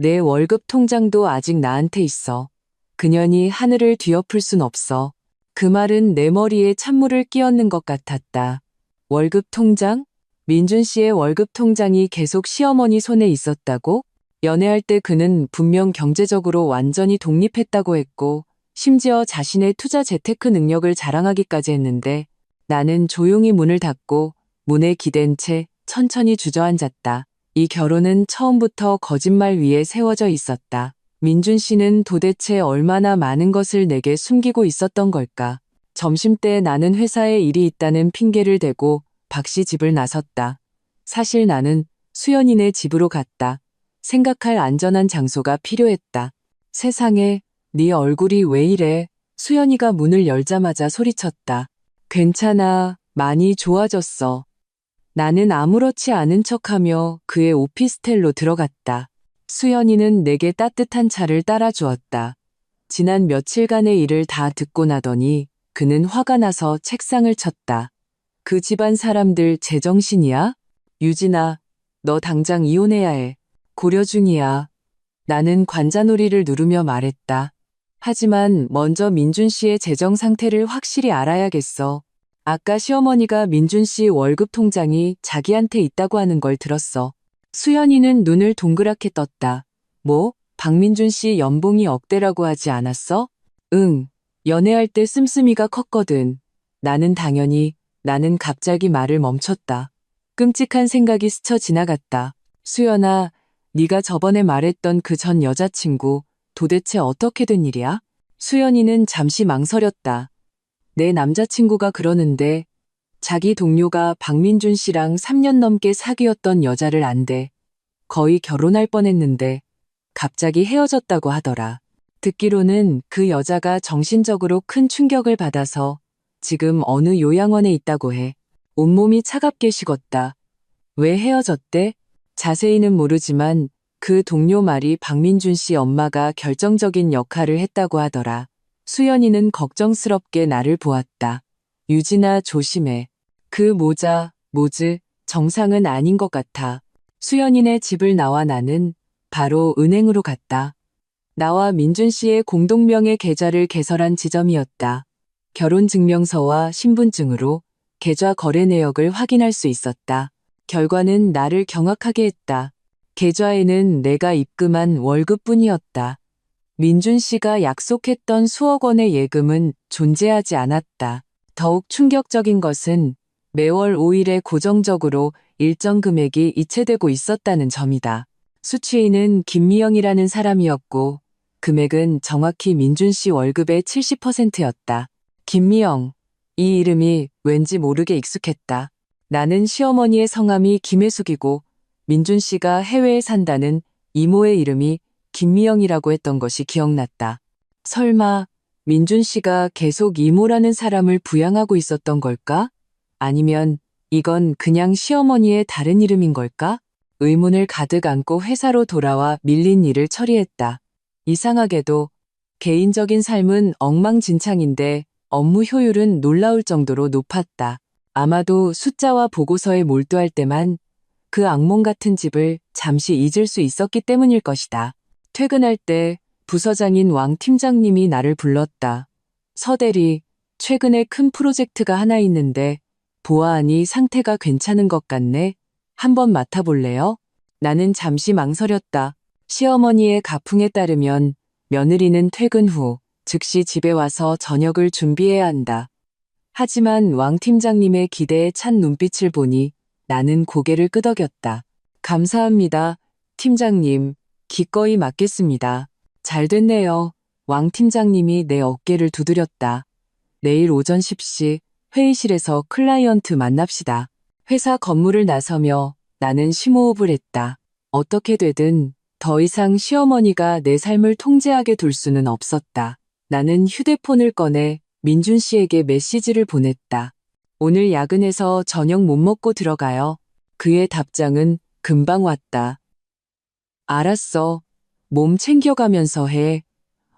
내 월급 통장도 아직 나한테 있어. 그년이 하늘을 뒤엎을 순 없어. 그 말은 내 머리에 찬물을 끼얹는 것 같았다. 월급 통장? 민준 씨의 월급 통장이 계속 시어머니 손에 있었다고? 연애할 때 그는 분명 경제적으로 완전히 독립했다고 했고, 심지어 자신의 투자 재테크 능력을 자랑하기까지 했는데, 나는 조용히 문을 닫고 문에 기댄 채 천천히 주저앉았다. 이 결혼은 처음부터 거짓말 위에 세워져 있었다. 민준 씨는 도대체 얼마나 많은 것을 내게 숨기고 있었던 걸까? 점심때 나는 회사에 일이 있다는 핑계를 대고 박 씨 집을 나섰다. 사실 나는 수연이네 집으로 갔다. 생각할 안전한 장소가 필요했다. 세상에, 네 얼굴이 왜 이래? 수연이가 문을 열자마자 소리쳤다. 괜찮아, 많이 좋아졌어. 나는 아무렇지 않은 척하며 그의 오피스텔로 들어갔다. 수연이는 내게 따뜻한 차를 따라주었다. 지난 며칠간의 일을 다 듣고 나더니 그는 화가 나서 책상을 쳤다. 그 집안 사람들 제정신이야? 유진아, 너 당장 이혼해야 해. 고려 중이야. 나는 관자놀이를 누르며 말했다. 하지만 먼저 민준 씨의 재정 상태를 확실히 알아야겠어. 아까 시어머니가 민준 씨 월급 통장이 자기한테 있다고 하는 걸 들었어. 수연이는 눈을 동그랗게 떴다. 뭐? 박민준 씨 연봉이 억대라고 하지 않았어? 응. 연애할 때 씀씀이가 컸거든. 나는 갑자기 말을 멈췄다. 끔찍한 생각이 스쳐 지나갔다. 수연아, 네가 저번에 말했던 그 전 여자친구 도대체 어떻게 된 일이야? 수연이는 잠시 망설였다. 내 남자친구가 그러는데 자기 동료가 박민준 씨랑 3년 넘게 사귀었던 여자를 안대. 거의 결혼할 뻔했는데 갑자기 헤어졌다고 하더라. 듣기로는 그 여자가 정신적으로 큰 충격을 받아서 지금 어느 요양원에 있다고 해. 온몸이 차갑게 식었다. 왜 헤어졌대? 자세히는 모르지만 그 동료 말이 박민준 씨 엄마가 결정적인 역할을 했다고 하더라. 수연이는 걱정스럽게 나를 보았다. 유진아, 조심해. 그 모즈, 정상은 아닌 것 같아. 수연이네 집을 나와 나는 바로 은행으로 갔다. 나와 민준 씨의 공동명의 계좌를 개설한 지점이었다. 결혼증명서와 신분증으로 계좌 거래 내역을 확인할 수 있었다. 결과는 나를 경악하게 했다. 계좌에는 내가 입금한 월급뿐이었다. 민준 씨가 약속했던 수억 원의 예금은 존재하지 않았다. 더욱 충격적인 것은 매월 5일에 고정적으로 일정 금액이 이체되고 있었다는 점이다. 수취인은 김미영이라는 사람이었고 금액은 정확히 민준 씨 월급의 70%였다. 김미영. 이 이름이 왠지 모르게 익숙했다. 나는 시어머니의 성함이 김혜숙이고 민준 씨가 해외에 산다는 이모의 이름이 김미영이라고 했던 것이 기억났다. 설마 민준 씨가 계속 이모라는 사람을 부양하고 있었던 걸까? 아니면 이건 그냥 시어머니의 다른 이름인 걸까? 의문을 가득 안고 회사로 돌아와 밀린 일을 처리했다. 이상하게도 개인적인 삶은 엉망진창인데 업무 효율은 놀라울 정도로 높았다. 아마도 숫자와 보고서에 몰두할 때만 그 악몽 같은 집을 잠시 잊을 수 있었기 때문일 것이다. 퇴근할 때 부서장인 왕 팀장님이 나를 불렀다. 서대리, 최근에 큰 프로젝트가 하나 있는데 보아하니 상태가 괜찮은 것 같네. 한번 맡아볼래요? 나는 잠시 망설였다. 시어머니의 가풍에 따르면 며느리는 퇴근 후 즉시 집에 와서 저녁을 준비해야 한다. 하지만 왕 팀장님의 기대에 찬 눈빛을 보니 나는 고개를 끄덕였다. 감사합니다, 팀장님. 기꺼이 맡겠습니다. 잘 됐네요. 왕 팀장님이 내 어깨를 두드렸다. 내일 오전 10시 회의실에서 클라이언트 만납시다. 회사 건물을 나서며 나는 심호흡을 했다. 어떻게 되든 더 이상 시어머니가 내 삶을 통제하게 둘 수는 없었다. 나는 휴대폰을 꺼내 민준 씨에게 메시지를 보냈다. 오늘 야근해서 저녁 못 먹고 들어가요. 그의 답장은 금방 왔다. 알았어. 몸 챙겨가면서 해.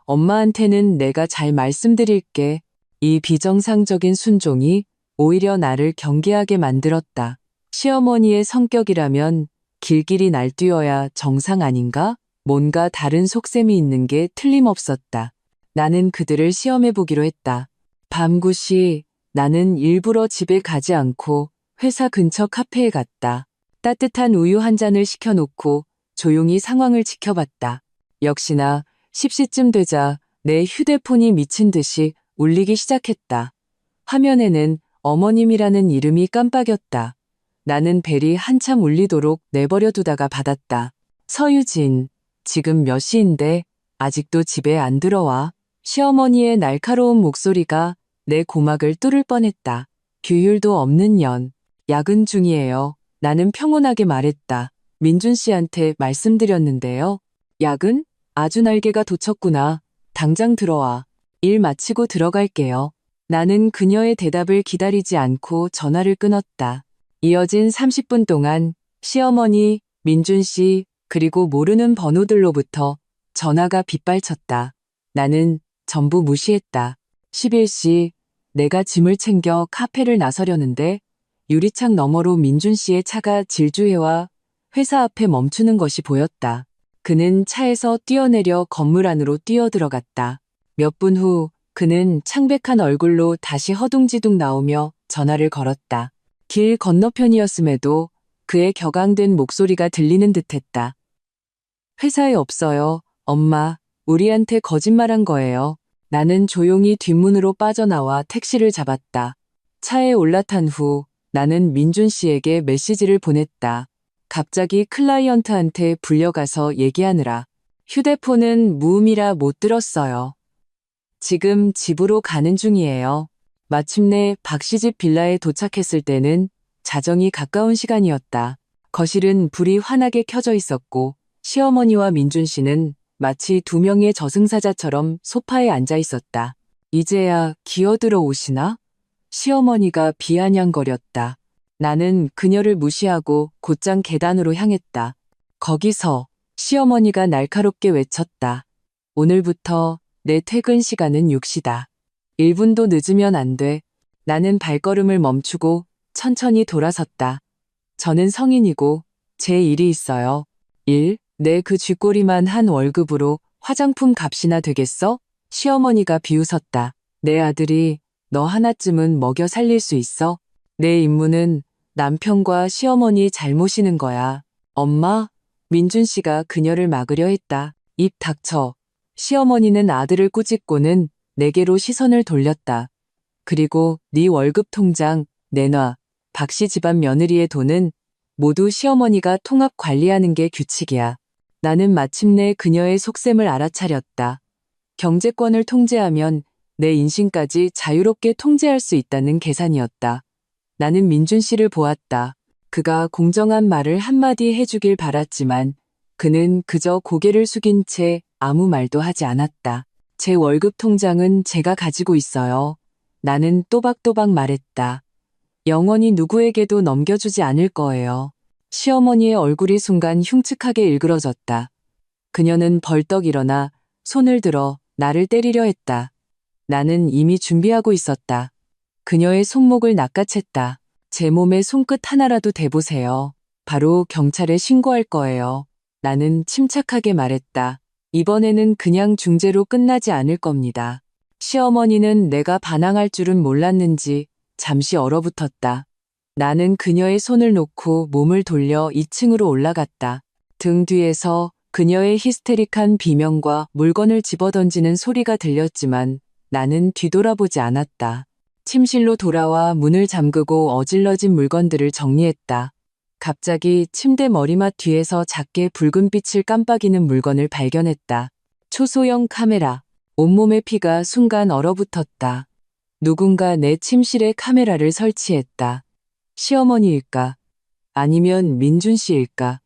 엄마한테는 내가 잘 말씀드릴게. 이 비정상적인 순종이 오히려 나를 경계하게 만들었다. 시어머니의 성격이라면 길길이 날뛰어야 정상 아닌가? 뭔가 다른 속셈이 있는 게 틀림없었다. 나는 그들을 시험해 보기로 했다. 밤 9시 나는 일부러 집에 가지 않고 회사 근처 카페에 갔다. 따뜻한 우유 한 잔을 시켜놓고 조용히 상황을 지켜봤다. 역시나 10시쯤 되자 내 휴대폰이 미친 듯이 울리기 시작했다. 화면에는 어머님이라는 이름이 깜빡였다. 나는 벨이 한참 울리도록 내버려 두다가 받았다. 서유진, 지금 몇 시인데 아직도 집에 안 들어와? 시어머니의 날카로운 목소리가 내 고막을 뚫을 뻔했다. 규율도 없는 년. 야근 중이에요. 나는 평온하게 말했다. 민준 씨한테 말씀드렸는데요. 야근? 아주 날개가 돋쳤구나. 당장 들어와. 일 마치고 들어갈게요. 나는 그녀의 대답을 기다리지 않고 전화를 끊었다. 이어진 30분 동안 시어머니, 민준 씨, 그리고 모르는 번호들로부터 전화가 빗발쳤다. 나는 전부 무시했다. 11시, 내가 짐을 챙겨 카페를 나서려는데 유리창 너머로 민준 씨의 차가 질주해와 회사 앞에 멈추는 것이 보였다. 그는 차에서 뛰어내려 건물 안으로 뛰어들어갔다. 몇 분 후 그는 창백한 얼굴로 다시 허둥지둥 나오며 전화를 걸었다. 길 건너편이었음에도 그의 격앙된 목소리가 들리는 듯했다. 회사에 없어요. 엄마, 우리한테 거짓말한 거예요. 나는 조용히 뒷문으로 빠져나와 택시를 잡았다. 차에 올라탄 후 나는 민준 씨에게 메시지를 보냈다. 갑자기 클라이언트한테 불려가서 얘기하느라. 휴대폰은 무음이라 못 들었어요. 지금 집으로 가는 중이에요. 마침내 박씨 집 빌라에 도착했을 때는 자정이 가까운 시간이었다. 거실은 불이 환하게 켜져 있었고 시어머니와 민준 씨는 마치 두 명의 저승사자처럼 소파에 앉아 있었다. 이제야 기어들어 오시나? 시어머니가 비아냥거렸다. 나는 그녀를 무시하고 곧장 계단으로 향했다. 거기서 시어머니가 날카롭게 외쳤다. 오늘부터 내 퇴근 시간은 6시다. 1분도 늦으면 안 돼. 나는 발걸음을 멈추고 천천히 돌아섰다. 저는 성인이고 제 일이 있어요. 일? 내 그 쥐꼬리만 한 월급으로 화장품 값이나 되겠어? 시어머니가 비웃었다. 내 아들이 너 하나쯤은 먹여 살릴 수 있어? 내 임무는 남편과 시어머니 잘 모시는 거야. 엄마? 민준 씨가 그녀를 막으려 했다. 입 닥쳐. 시어머니는 아들을 꾸짖고는 내게로 시선을 돌렸다. 그리고 네 월급 통장 내놔. 박씨 집안 며느리의 돈은 모두 시어머니가 통합 관리하는 게 규칙이야. 나는 마침내 그녀의 속셈을 알아차렸다. 경제권을 통제하면 내 인신까지 자유롭게 통제할 수 있다는 계산이었다. 나는 민준 씨를 보았다. 그가 공정한 말을 한마디 해주길 바랐지만 그는 그저 고개를 숙인 채 아무 말도 하지 않았다. 제 월급 통장은 제가 가지고 있어요. 나는 또박또박 말했다. 영원히 누구에게도 넘겨주지 않을 거예요. 시어머니의 얼굴이 순간 흉측하게 일그러졌다. 그녀는 벌떡 일어나 손을 들어 나를 때리려 했다. 나는 이미 준비하고 있었다. 그녀의 손목을 낚아챘다. 제 몸에 손끝 하나라도 대보세요. 바로 경찰에 신고할 거예요. 나는 침착하게 말했다. 이번에는 그냥 중재로 끝나지 않을 겁니다. 시어머니는 내가 반항할 줄은 몰랐는지 잠시 얼어붙었다. 나는 그녀의 손을 놓고 몸을 돌려 2층으로 올라갔다. 등 뒤에서 그녀의 히스테릭한 비명과 물건을 집어던지는 소리가 들렸지만 나는 뒤돌아보지 않았다. 침실로 돌아와 문을 잠그고 어질러진 물건들을 정리했다. 갑자기 침대 머리맡 뒤에서 작게 붉은 빛을 깜빡이는 물건을 발견했다. 초소형 카메라. 온몸의 피가 순간 얼어붙었다. 누군가 내 침실에 카메라를 설치했다. 시어머니일까? 아니면 민준 씨일까?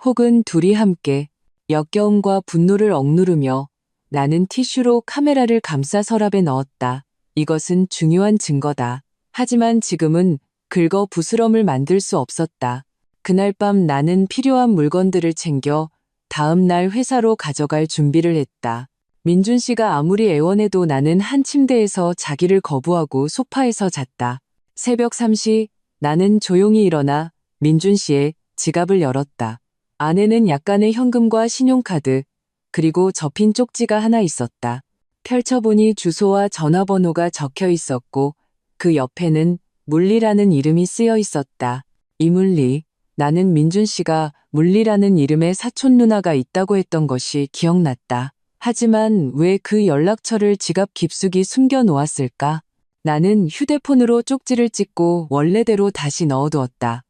혹은 둘이 함께. 역겨움과 분노를 억누르며 나는 티슈로 카메라를 감싸 서랍에 넣었다. 이것은 중요한 증거다. 하지만 지금은 긁어 부스럼을 만들 수 없었다. 그날 밤 나는 필요한 물건들을 챙겨 다음 날 회사로 가져갈 준비를 했다. 민준 씨가 아무리 애원해도 나는 한 침대에서 자기를 거부하고 소파에서 잤다. 새벽 3시 나는 조용히 일어나 민준 씨의 지갑을 열었다. 안에는 약간의 현금과 신용카드, 그리고 접힌 쪽지가 하나 있었다. 펼쳐보니 주소와 전화번호가 적혀 있었고 그 옆에는 물리라는 이름이 쓰여 있었다. 이물리. 나는 민준 씨가 물리라는 이름의 사촌 누나가 있다고 했던 것이 기억났다. 하지만 왜 그 연락처를 지갑 깊숙이 숨겨 놓았을까? 나는 휴대폰으로 쪽지를 찍고 원래대로 다시 넣어두었다.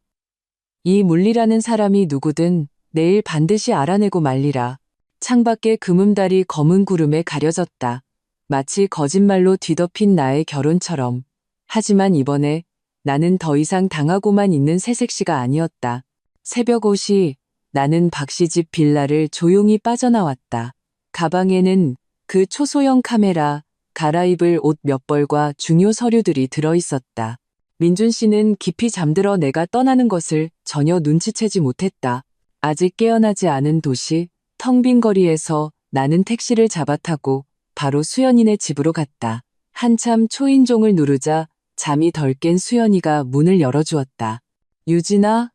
이 물리라는 사람이 누구든 내일 반드시 알아내고 말리라. 창밖에 금음달이 검은 구름에 가려졌다. 마치 거짓말로 뒤덮인 나의 결혼처럼. 하지만 이번에 나는 더 이상 당하고만 있는 새색시가 아니었다. 새벽 5시 나는 박씨 집 빌라를 조용히 빠져나왔다. 가방에는 그 초소형 카메라, 갈아입을 옷 몇 벌과 중요 서류들이 들어있었다. 민준 씨는 깊이 잠들어 내가 떠나는 것을 전혀 눈치채지 못했다. 아직 깨어나지 않은 도시, 텅 빈 거리에서 나는 택시를 잡아타고 바로 수연이네 집으로 갔다. 한참 초인종을 누르자 잠이 덜 깬 수연이가 문을 열어주었다. 유진아,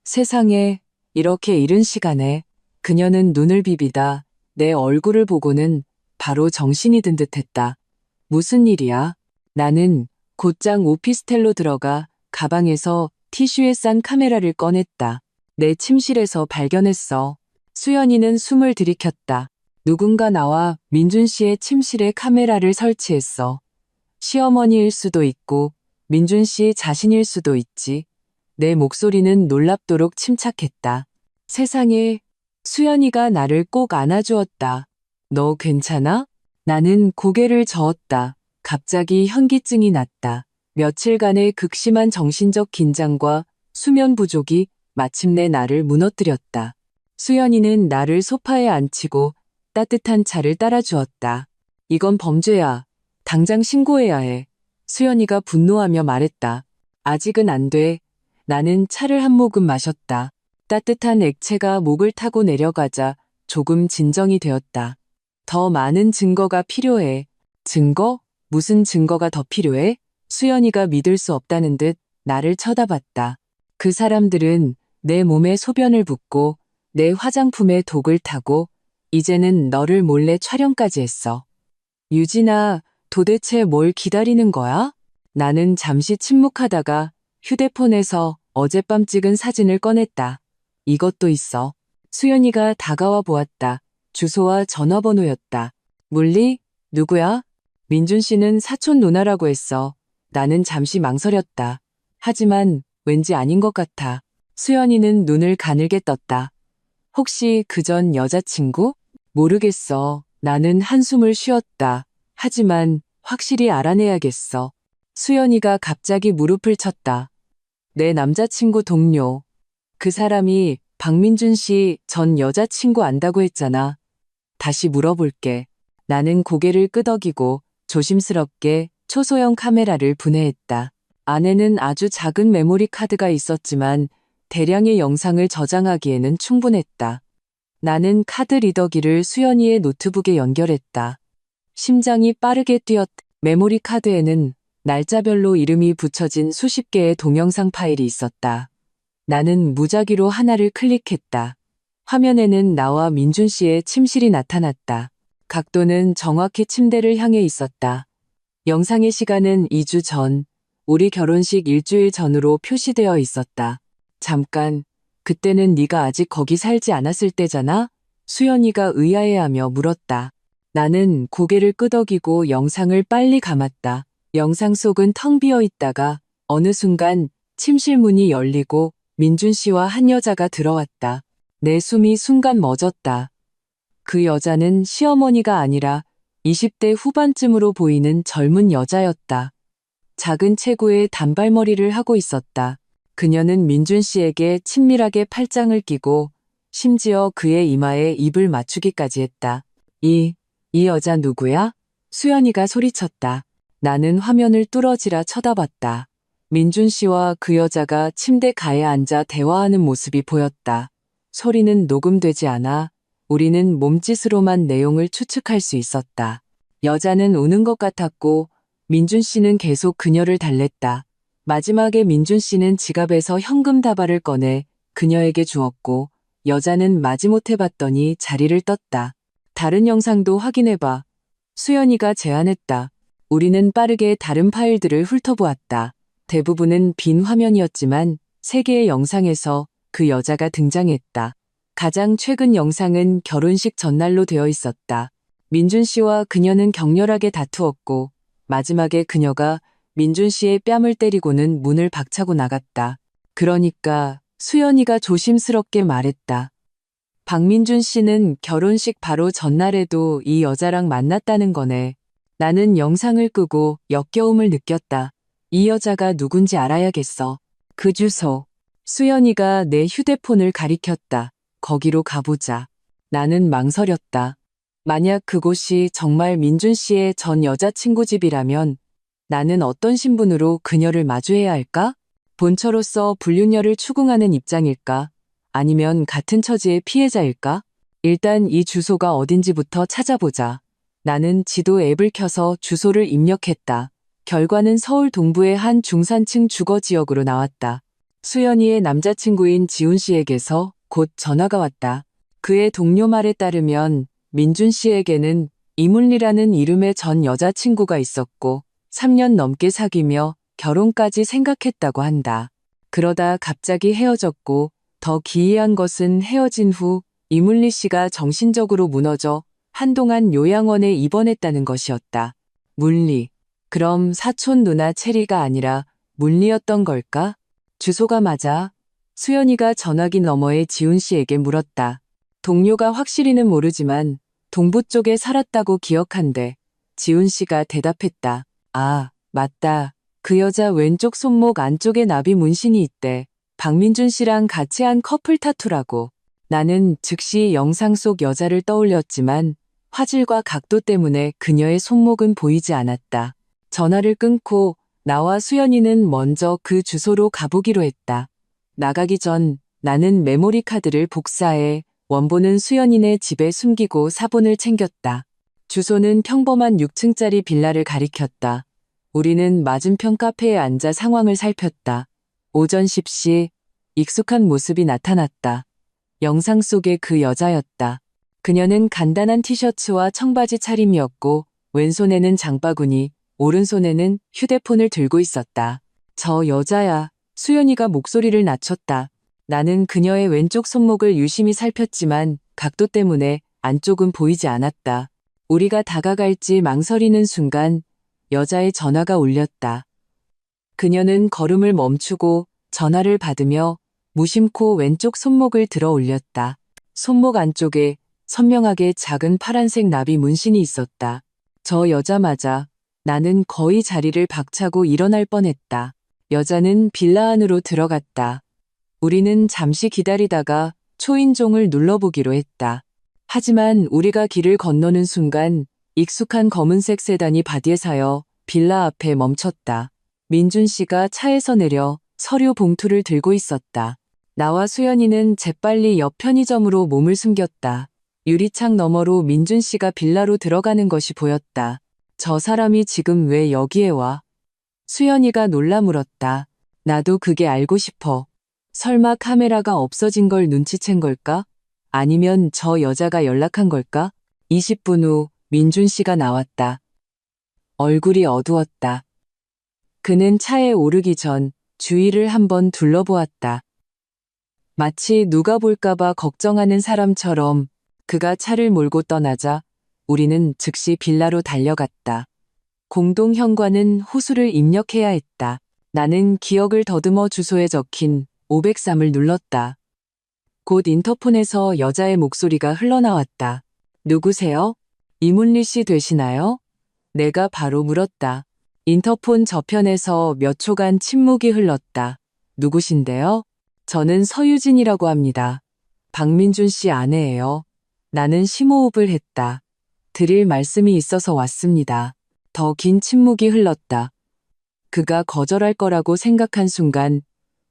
세상에 이렇게 이른 시간에. 그녀는 눈을 비비다 내 얼굴을 보고는 바로 정신이 든 듯했다. 무슨 일이야? 나는 곧장 오피스텔로 들어가 가방에서 티슈에 싼 카메라를 꺼냈다. 내 침실에서 발견했어. 수연이는 숨을 들이켰다. 누군가 나와 민준 씨의 침실에 카메라를 설치했어. 시어머니일 수도 있고 민준 씨 자신일 수도 있지. 내 목소리는 놀랍도록 침착했다. 세상에, 수연이가 나를 꼭 안아주었다. 너 괜찮아? 나는 고개를 저었다. 갑자기 현기증이 났다. 며칠간의 극심한 정신적 긴장과 수면 부족이 마침내 나를 무너뜨렸다. 수연이는 나를 소파에 앉히고 따뜻한 차를 따라주었다. 이건 범죄야. 당장 신고해야 해. 수연이가 분노하며 말했다. 아직은 안 돼. 나는 차를 한 모금 마셨다. 따뜻한 액체가 목을 타고 내려가자 조금 진정이 되었다. 더 많은 증거가 필요해. 증거? 무슨 증거가 더 필요해? 수연이가 믿을 수 없다는 듯 나를 쳐다봤다. 그 사람들은 내 몸에 소변을 붓고 내 화장품에 독을 타고 이제는 너를 몰래 촬영까지 했어. 유진아, 도대체 뭘 기다리는 거야? 나는 잠시 침묵하다가 휴대폰에서 어젯밤 찍은 사진을 꺼냈다. 이것도 있어. 수연이가 다가와 보았다. 주소와 전화번호였다. 물리? 누구야? 민준 씨는 사촌 누나라고 했어. 나는 잠시 망설였다. 하지만 왠지 아닌 것 같아. 수연이는 눈을 가늘게 떴다. 혹시 그전 여자친구? 모르겠어. 나는 한숨을 쉬었다. 하지만 확실히 알아내야겠어. 수연이가 갑자기 무릎을 쳤다. 내 남자친구 동료. 그 사람이 박민준 씨 전 여자친구 안다고 했잖아. 다시 물어볼게. 나는 고개를 끄덕이고 조심스럽게 초소형 카메라를 분해했다. 안에는 아주 작은 메모리 카드가 있었지만 대량의 영상을 저장하기에는 충분했다. 나는 카드 리더기를 수연이의 노트북에 연결했다. 심장이 빠르게 뛰었다. 메모리 카드에는 날짜별로 이름이 붙여진 수십 개의 동영상 파일이 있었다. 나는 무작위로 하나를 클릭했다. 화면에는 나와 민준 씨의 침실이 나타났다. 각도는 정확히 침대를 향해 있었다. 영상의 시간은 2주 전, 우리 결혼식 일주일 전으로 표시되어 있었다. 잠깐, 그때는 네가 아직 거기 살지 않았을 때잖아? 수연이가 의아해하며 물었다. 나는 고개를 끄덕이고 영상을 빨리 감았다. 영상 속은 텅 비어 있다가 어느 순간 침실 문이 열리고 민준 씨와 한 여자가 들어왔다. 내 숨이 순간 멎었다. 그 여자는 시어머니가 아니라 20대 후반쯤으로 보이는 젊은 여자였다. 작은 체구에 단발머리를 하고 있었다. 그녀는 민준 씨에게 친밀하게 팔짱을 끼고 심지어 그의 이마에 입을 맞추기까지 했다. 이 여자 누구야? 수연이가 소리쳤다. 나는 화면을 뚫어지라 쳐다봤다. 민준 씨와 그 여자가 침대 가에 앉아 대화하는 모습이 보였다. 소리는 녹음되지 않아 우리는 몸짓으로만 내용을 추측할 수 있었다. 여자는 우는 것 같았고 민준 씨는 계속 그녀를 달랬다. 마지막에 민준 씨는 지갑에서 현금 다발을 꺼내 그녀에게 주었고 여자는 마지못해 봤더니 자리를 떴다. 다른 영상도 확인해봐. 수연이가 제안했다. 우리는 빠르게 다른 파일들을 훑어보았다. 대부분은 빈 화면이었지만 3개의 영상에서 그 여자가 등장했다. 가장 최근 영상은 결혼식 전날로 되어 있었다. 민준 씨와 그녀는 격렬하게 다투었고 마지막에 그녀가 민준 씨의 뺨을 때리고는 문을 박차고 나갔다. 그러니까 수연이가 조심스럽게 말했다. 박민준 씨는 결혼식 바로 전날에도 이 여자랑 만났다는 거네. 나는 영상을 끄고 역겨움을 느꼈다. 이 여자가 누군지 알아야겠어. 그 주소. 수연이가 내 휴대폰을 가리켰다. 거기로 가보자. 나는 망설였다. 만약 그곳이 정말 민준 씨의 전 여자친구 집이라면 나는 어떤 신분으로 그녀를 마주해야 할까? 본처로서 불륜녀를 추궁하는 입장일까? 아니면 같은 처지의 피해자일까? 일단 이 주소가 어딘지부터 찾아보자. 나는 지도 앱을 켜서 주소를 입력했다. 결과는 서울 동부의 한 중산층 주거 지역으로 나왔다. 수연이의 남자친구인 지훈 씨에게서 곧 전화가 왔다. 그의 동료 말에 따르면 민준 씨에게는 이문리라는 이름의 전 여자친구가 있었고 3년 넘게 사귀며 결혼까지 생각했다고 한다. 그러다 갑자기 헤어졌고 더 기이한 것은 헤어진 후 이문리 씨가 정신적으로 무너져 한동안 요양원에 입원했다는 것이었다. 문리. 그럼 사촌 누나 체리가 아니라 문리였던 걸까? 주소가 맞아. 수연이가 전화기 너머에 지훈 씨에게 물었다. 동료가 확실히는 모르지만 동부 쪽에 살았다고 기억한대. 지훈 씨가 대답했다. 아, 맞다. 그 여자 왼쪽 손목 안쪽에 나비 문신이 있대. 박민준 씨랑 같이 한 커플 타투라고. 나는 즉시 영상 속 여자를 떠올렸지만 화질과 각도 때문에 그녀의 손목은 보이지 않았다. 전화를 끊고 나와 수연이는 먼저 그 주소로 가보기로 했다. 나가기 전 나는 메모리 카드를 복사해 원본은 수연이네 집에 숨기고 사본을 챙겼다. 주소는 평범한 6층짜리 빌라를 가리켰다. 우리는 맞은편 카페에 앉아 상황을 살폈다. 오전 10시 익숙한 모습이 나타났다. 영상 속의 그 여자였다. 그녀는 간단한 티셔츠와 청바지 차림이었고 왼손에는 장바구니, 오른손에는 휴대폰을 들고 있었다. 저 여자야. 수연이가 목소리를 낮췄다. 나는 그녀의 왼쪽 손목을 유심히 살폈지만 각도 때문에 안쪽은 보이지 않았다. 우리가 다가갈지 망설이는 순간 여자의 전화가 울렸다. 그녀는 걸음을 멈추고 전화를 받으며 무심코 왼쪽 손목을 들어 올렸다. 손목 안쪽에 선명하게 작은 파란색 나비 문신이 있었다. 저 여자마자 나는 거의 자리를 박차고 일어날 뻔했다. 여자는 빌라 안으로 들어갔다. 우리는 잠시 기다리다가 초인종을 눌러보기로 했다. 하지만 우리가 길을 건너는 순간 익숙한 검은색 세단이 바디에사여 빌라 앞에 멈췄다. 민준 씨가 차에서 내려 서류 봉투를 들고 있었다. 나와 수연이는 재빨리 옆 편의점으로 몸을 숨겼다. 유리창 너머로 민준 씨가 빌라로 들어가는 것이 보였다. 저 사람이 지금 왜 여기에 와? 수연이가 놀라 물었다. 나도 그게 알고 싶어. 설마 카메라가 없어진 걸 눈치챈 걸까? 아니면 저 여자가 연락한 걸까? 20분 후 민준 씨가 나왔다. 얼굴이 어두웠다. 그는 차에 오르기 전 주위를 한번 둘러보았다. 마치 누가 볼까봐 걱정하는 사람처럼 그가 차를 몰고 떠나자 우리는 즉시 빌라로 달려갔다. 공동 현관은 호수를 입력해야 했다. 나는 기억을 더듬어 주소에 적힌 503을 눌렀다. 곧 인터폰에서 여자의 목소리가 흘러나왔다. 누구세요? 이문리 씨 되시나요? 내가 바로 물었다. 인터폰 저편에서 몇 초간 침묵이 흘렀다. 누구신데요? 저는 서유진이라고 합니다. 박민준 씨 아내예요. 나는 심호흡을 했다. 드릴 말씀이 있어서 왔습니다. 더 긴 침묵이 흘렀다. 그가 거절할 거라고 생각한 순간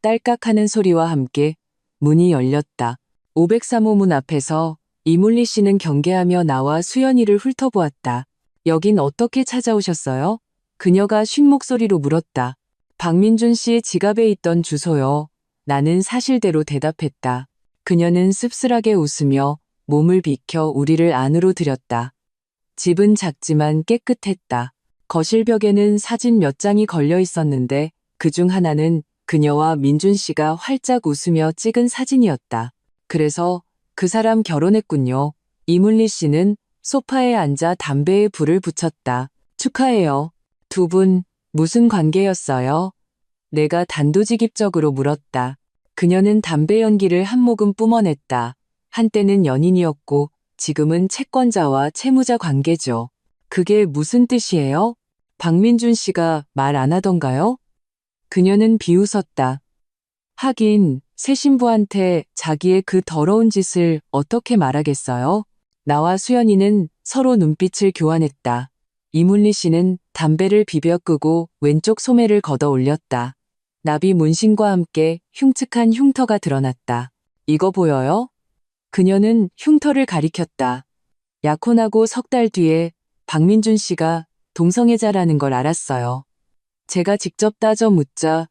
딸깍하는 소리와 함께 문이 열렸다. 503호 문 앞에서 이문리 씨는 경계하며 나와 수연이를 훑어보았다. 여긴 어떻게 찾아오셨어요? 그녀가 쉰 목소리로 물었다. 박민준 씨의 지갑에 있던 주소요. 나는 사실대로 대답했다. 그녀는 씁쓸하게 웃으며 몸을 비켜 우리를 안으로 들였다. 집은 작지만 깨끗했다. 거실 벽에는 사진 몇 장이 걸려 있었는데 그중 하나는 그녀와 민준 씨가 활짝 웃으며 찍은 사진이었다. 그래서 그 사람 결혼했군요. 이문리 씨는 소파에 앉아 담배에 불을 붙였다. 축하해요. 두 분 무슨 관계였어요? 내가 단도직입적으로 물었다. 그녀는 담배 연기를 한 모금 뿜어냈다. 한때는 연인이었고 지금은 채권자와 채무자 관계죠. 그게 무슨 뜻이에요? 박민준 씨가 말 안 하던가요? 그녀는 비웃었다. 하긴 새 신부한테 자기의 그 더러운 짓을 어떻게 말하겠어요? 나와 수연이는 서로 눈빛을 교환했다. 이문리 씨는 담배를 비벼 끄고 왼쪽 소매를 걷어 올렸다. 나비 문신과 함께 흉측한 흉터가 드러났다. 이거 보여요? 그녀는 흉터를 가리켰다. 약혼하고 석 달 뒤에 박민준 씨가 동성애자라는 걸 알았어요. 제가 직접 따져 묻자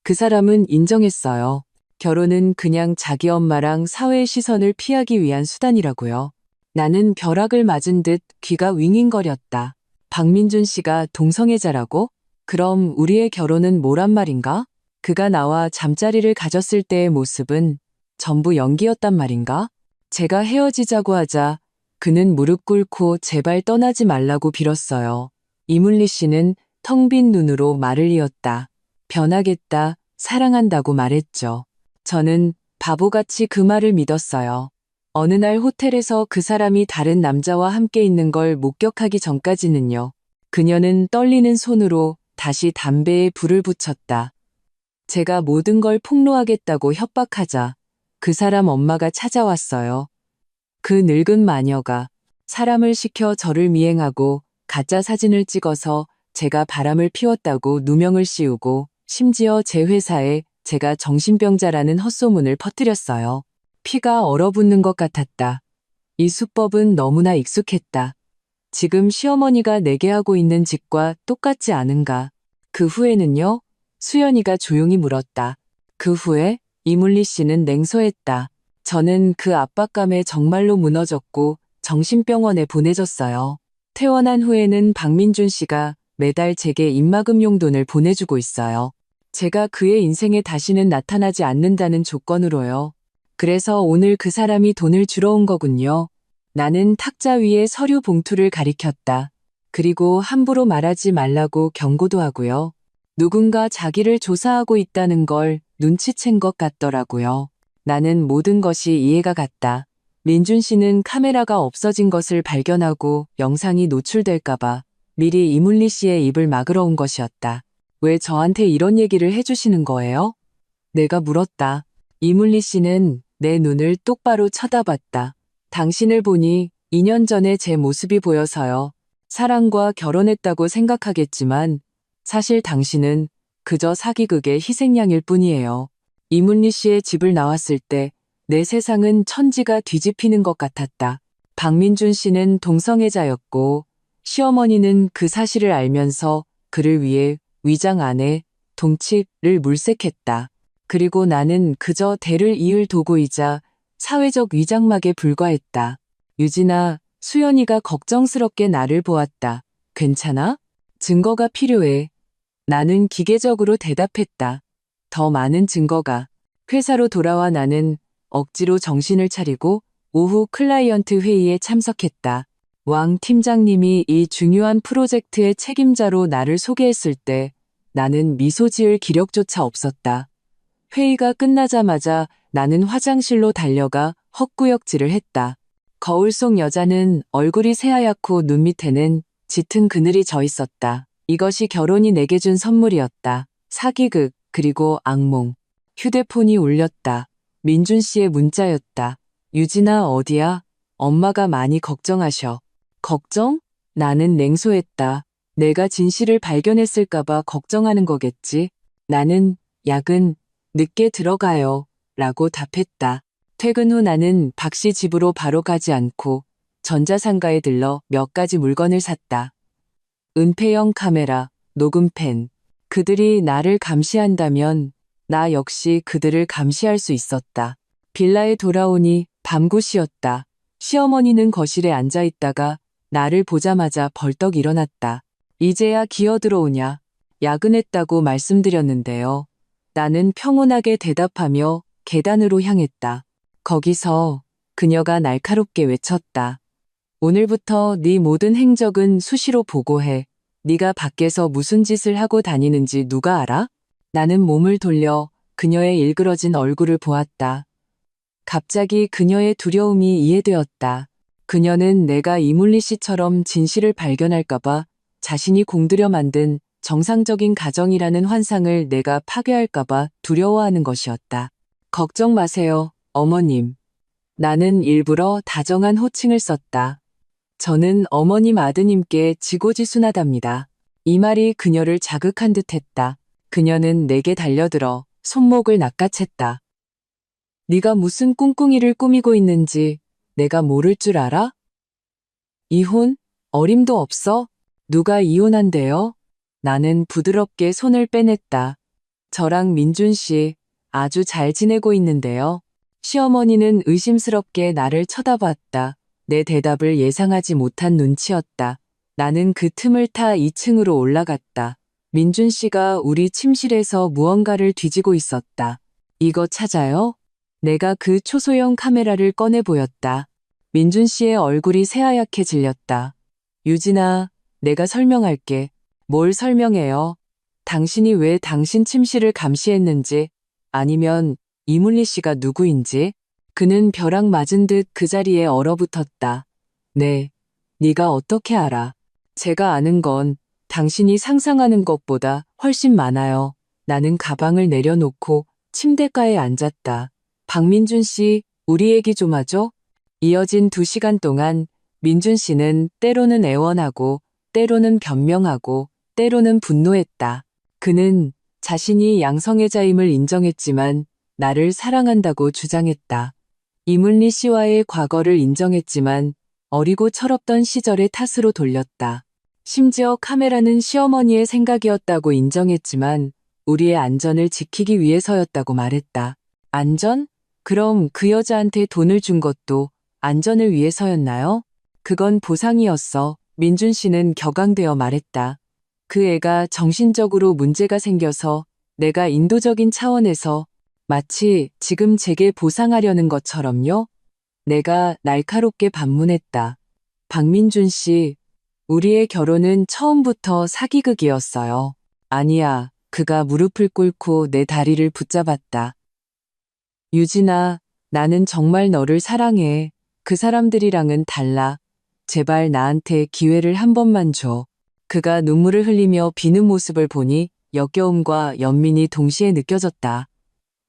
그 사람은 인정했어요. 결혼은 그냥 자기 엄마랑 사회의 시선을 피하기 위한 수단이라고요. 나는 벼락을 맞은 듯 귀가 윙윙거렸다. 박민준 씨가 동성애자라고? 그럼 우리의 결혼은 뭐란 말인가? 그가 나와 잠자리를 가졌을 때의 모습은 전부 연기였단 말인가? 제가 헤어지자고 하자 그는 무릎 꿇고 제발 떠나지 말라고 빌었어요. 이문리 씨는 텅 빈 눈으로 말을 이었다. 변하겠다, 사랑한다고 말했죠. 저는 바보같이 그 말을 믿었어요. 어느 날 호텔에서 그 사람이 다른 남자와 함께 있는 걸 목격하기 전까지는요. 그녀는 떨리는 손으로 다시 담배에 불을 붙였다. 제가 모든 걸 폭로하겠다고 협박하자 그 사람 엄마가 찾아왔어요. 그 늙은 마녀가 사람을 시켜 저를 미행하고 가짜 사진을 찍어서 제가 바람을 피웠다고 누명을 씌우고 심지어 제 회사에 제가 정신병자라는 헛소문을 퍼뜨렸어요. 피가 얼어붙는 것 같았다. 이 수법은 너무나 익숙했다. 지금 시어머니가 내게 하고 있는 짓과 똑같지 않은가. 그 후에는요? 수연이가 조용히 물었다. 그 후에 이문리 씨는 냉소했다. 저는 그 압박감에 정말로 무너졌고 정신병원에 보내졌어요. 퇴원한 후에는 박민준 씨가 매달 제게 입막음 용돈을 보내주고 있어요. 제가 그의 인생에 다시는 나타나지 않는다는 조건으로요. 그래서 오늘 그 사람이 돈을 주러 온 거군요. 나는 탁자 위에 서류 봉투를 가리켰다. 그리고 함부로 말하지 말라고 경고도 하고요. 누군가 자기를 조사하고 있다는 걸 눈치챈 것 같더라고요. 나는 모든 것이 이해가 갔다. 민준 씨는 카메라가 없어진 것을 발견하고 영상이 노출될까봐 미리 이문리 씨의 입을 막으러 온 것이었다. 왜 저한테 이런 얘기를 해주시는 거예요? 내가 물었다. 이문리 씨는 내 눈을 똑바로 쳐다봤다. 당신을 보니 2년 전에 제 모습이 보여서요. 사랑과 결혼했다고 생각하겠지만 사실 당신은 그저 사기극의 희생양일 뿐이에요. 이문리 씨의 집을 나왔을 때 내 세상은 천지가 뒤집히는 것 같았다. 박민준 씨는 동성애자였고 시어머니는 그 사실을 알면서 그를 위해 위장 안에 동치를 물색했다. 그리고 나는 그저 대를 이을 도구이자 사회적 위장막에 불과했다. 유진아, 수연이가 걱정스럽게 나를 보았다. 괜찮아? 증거가 필요해. 나는 기계적으로 대답했다. 더 많은 증거가. 회사로 돌아와 나는 억지로 정신을 차리고 오후 클라이언트 회의에 참석했다. 왕 팀장님이 이 중요한 프로젝트의 책임자로 나를 소개했을 때 나는 미소 지을 기력조차 없었다. 회의가 끝나자마자 나는 화장실로 달려가 헛구역질을 했다. 거울 속 여자는 얼굴이 새하얗고 눈 밑에는 짙은 그늘이 져 있었다. 이것이 결혼이 내게 준 선물이었다. 사기극, 그리고 악몽. 휴대폰이 울렸다. 민준 씨의 문자였다. 유진아, 어디야? 엄마가 많이 걱정하셔. 걱정? 나는 냉소했다. 내가 진실을 발견했을까봐 걱정하는 거겠지. 나는 야근 늦게 들어가요. 라고 답했다. 퇴근 후 나는 박 씨 집으로 바로 가지 않고 전자상가에 들러 몇 가지 물건을 샀다. 은폐형 카메라, 녹음펜. 그들이 나를 감시한다면 나 역시 그들을 감시할 수 있었다. 빌라에 돌아오니 밤굿이었다. 시어머니는 거실에 앉아 있다가 나를 보자마자 벌떡 일어났다. 이제야 기어들어오냐. 야근했다고 말씀드렸는데요. 나는 평온하게 대답하며 계단으로 향했다. 거기서 그녀가 날카롭게 외쳤다. 오늘부터 네 모든 행적은 수시로 보고해. 네가 밖에서 무슨 짓을 하고 다니는지 누가 알아? 나는 몸을 돌려 그녀의 일그러진 얼굴을 보았다. 갑자기 그녀의 두려움이 이해되었다. 그녀는 내가 이물리 씨처럼 진실을 발견할까봐 자신이 공들여 만든 정상적인 가정이라는 환상을 내가 파괴할까봐 두려워하는 것이었다. 걱정 마세요, 어머님. 나는 일부러 다정한 호칭을 썼다. 저는 어머님 아드님께 지고지순하답니다. 이 말이 그녀를 자극한 듯 했다. 그녀는 내게 달려들어 손목을 낚아챘다. 네가 무슨 꿍꿍이를 꾸미고 있는지 내가 모를 줄 알아? 이혼? 어림도 없어? 누가 이혼한대요? 나는 부드럽게 손을 빼냈다. 저랑 민준 씨 아주 잘 지내고 있는데요. 시어머니는 의심스럽게 나를 쳐다봤다. 내 대답을 예상하지 못한 눈치였다. 나는 그 틈을 타 2층으로 올라갔다. 민준 씨가 우리 침실에서 무언가를 뒤지고 있었다. 이거 찾아요? 내가 그 초소형 카메라를 꺼내 보였다. 민준 씨의 얼굴이 새하얗게 질렸다. 유진아, 내가 설명할게. 뭘 설명해요? 당신이 왜 당신 침실을 감시했는지, 아니면 이물리 씨가 누구인지? 그는 벼락 맞은 듯 그 자리에 얼어붙었다. 네, 네가 어떻게 알아? 제가 아는 건 당신이 상상하는 것보다 훨씬 많아요. 나는 가방을 내려놓고 침대가에 앉았다. 박민준 씨, 우리 얘기 좀 하죠? 이어진 2시간 동안 민준 씨는 때로는 애원하고, 때로는 변명하고, 때로는 분노했다. 그는 자신이 양성애자임을 인정했지만 나를 사랑한다고 주장했다. 이문리 씨와의 과거를 인정했지만 어리고 철없던 시절의 탓으로 돌렸다. 심지어 카메라는 시어머니의 생각이었다고 인정했지만 우리의 안전을 지키기 위해서였다고 말했다. 안전? 그럼 그 여자한테 돈을 준 것도 안전을 위해서였나요? 그건 보상이었어. 민준 씨는 격앙되어 말했다. 그 애가 정신적으로 문제가 생겨서 내가 인도적인 차원에서 마치 지금 제게 보상하려는 것처럼요? 내가 날카롭게 반문했다. 박민준 씨, 우리의 결혼은 처음부터 사기극이었어요. 아니야. 그가 무릎을 꿇고 내 다리를 붙잡았다. 유진아, 나는 정말 너를 사랑해. 그 사람들이랑은 달라. 제발 나한테 기회를 한 번만 줘. 그가 눈물을 흘리며 비는 모습을 보니 역겨움과 연민이 동시에 느껴졌다.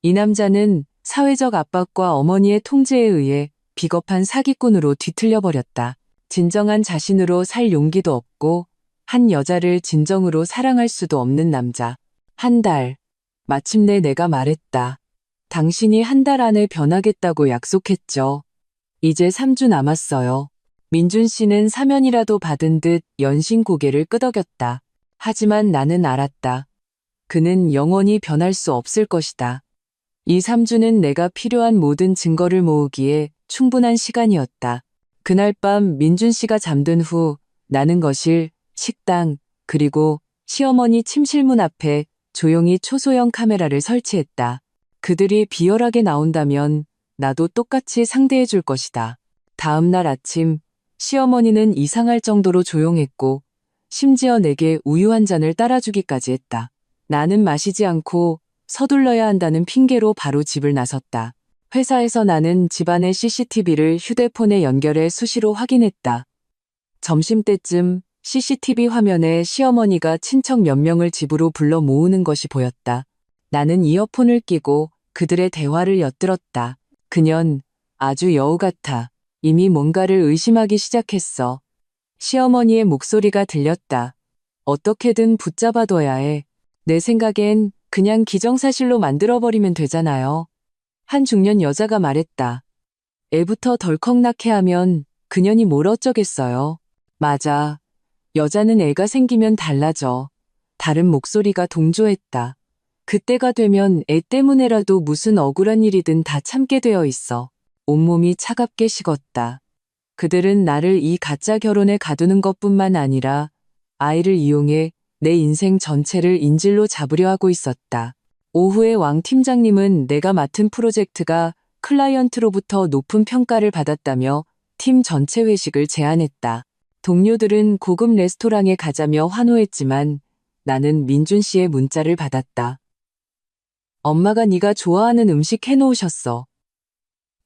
이 남자는 사회적 압박과 어머니의 통제에 의해 비겁한 사기꾼으로 뒤틀려 버렸다. 진정한 자신으로 살 용기도 없고 한 여자를 진정으로 사랑할 수도 없는 남자. 한 달. 마침내 내가 말했다. 당신이 한 달 안에 변하겠다고 약속했죠. 이제 3주 남았어요. 민준 씨는 사면이라도 받은 듯 연신 고개를 끄덕였다. 하지만 나는 알았다. 그는 영원히 변할 수 없을 것이다. 이 3주는 내가 필요한 모든 증거를 모으기에 충분한 시간이었다. 그날 밤 민준 씨가 잠든 후 나는 거실, 식당, 그리고 시어머니 침실문 앞에 조용히 초소형 카메라를 설치했다. 그들이 비열하게 나온다면 나도 똑같이 상대해 줄 것이다. 다음 날 아침 시어머니는 이상할 정도로 조용했고 심지어 내게 우유 한 잔을 따라주기까지 했다. 나는 마시지 않고 서둘러야 한다는 핑계로 바로 집을 나섰다. 회사에서 나는 집안의 CCTV를 휴대폰에 연결해 수시로 확인했다. 점심때쯤 CCTV 화면에 시어머니가 친척 몇 명을 집으로 불러 모으는 것이 보였다. 나는 이어폰을 끼고 그들의 대화를 엿들었다. 그년 아주 여우 같아. 이미 뭔가를 의심하기 시작했어. 시어머니의 목소리가 들렸다. 어떻게든 붙잡아둬야 해. 내 생각엔 그냥 기정사실로 만들어버리면 되잖아요. 한 중년 여자가 말했다. 애부터 덜컥 낳게 하면 그년이 뭘 어쩌겠어요. 맞아. 여자는 애가 생기면 달라져. 다른 목소리가 동조했다. 그때가 되면 애 때문에라도 무슨 억울한 일이든 다 참게 되어 있어. 온몸이 차갑게 식었다. 그들은 나를 이 가짜 결혼에 가두는 것뿐만 아니라 아이를 이용해 내 인생 전체를 인질로 잡으려 하고 있었다. 오후에 왕 팀장님은 내가 맡은 프로젝트가 클라이언트로부터 높은 평가를 받았다며 팀 전체 회식을 제안했다. 동료들은 고급 레스토랑에 가자며 환호했지만 나는 민준 씨의 문자를 받았다. 엄마가 네가 좋아하는 음식 해놓으셨어.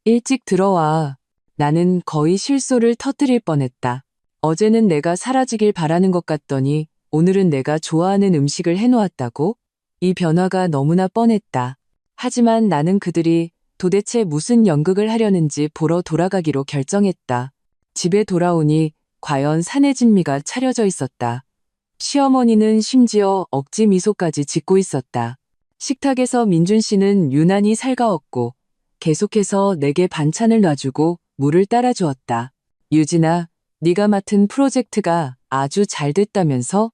일찍 들어와. 나는 거의 실소를 터뜨릴 뻔했다. 어제는 내가 사라지길 바라는 것 같더니 오늘은 내가 좋아하는 음식을 해놓았다고? 이 변화가 너무나 뻔했다. 하지만 나는 그들이 도대체 무슨 연극을 하려는지 보러 돌아가기로 결정했다. 집에 돌아오니 과연 산해진미가 차려져 있었다. 시어머니는 심지어 억지 미소까지 짓고 있었다. 식탁에서 민준 씨는 유난히 살가웠고 계속해서 내게 반찬을 놔주고 물을 따라주었다. 유진아, 네가 맡은 프로젝트가 아주 잘 됐다면서?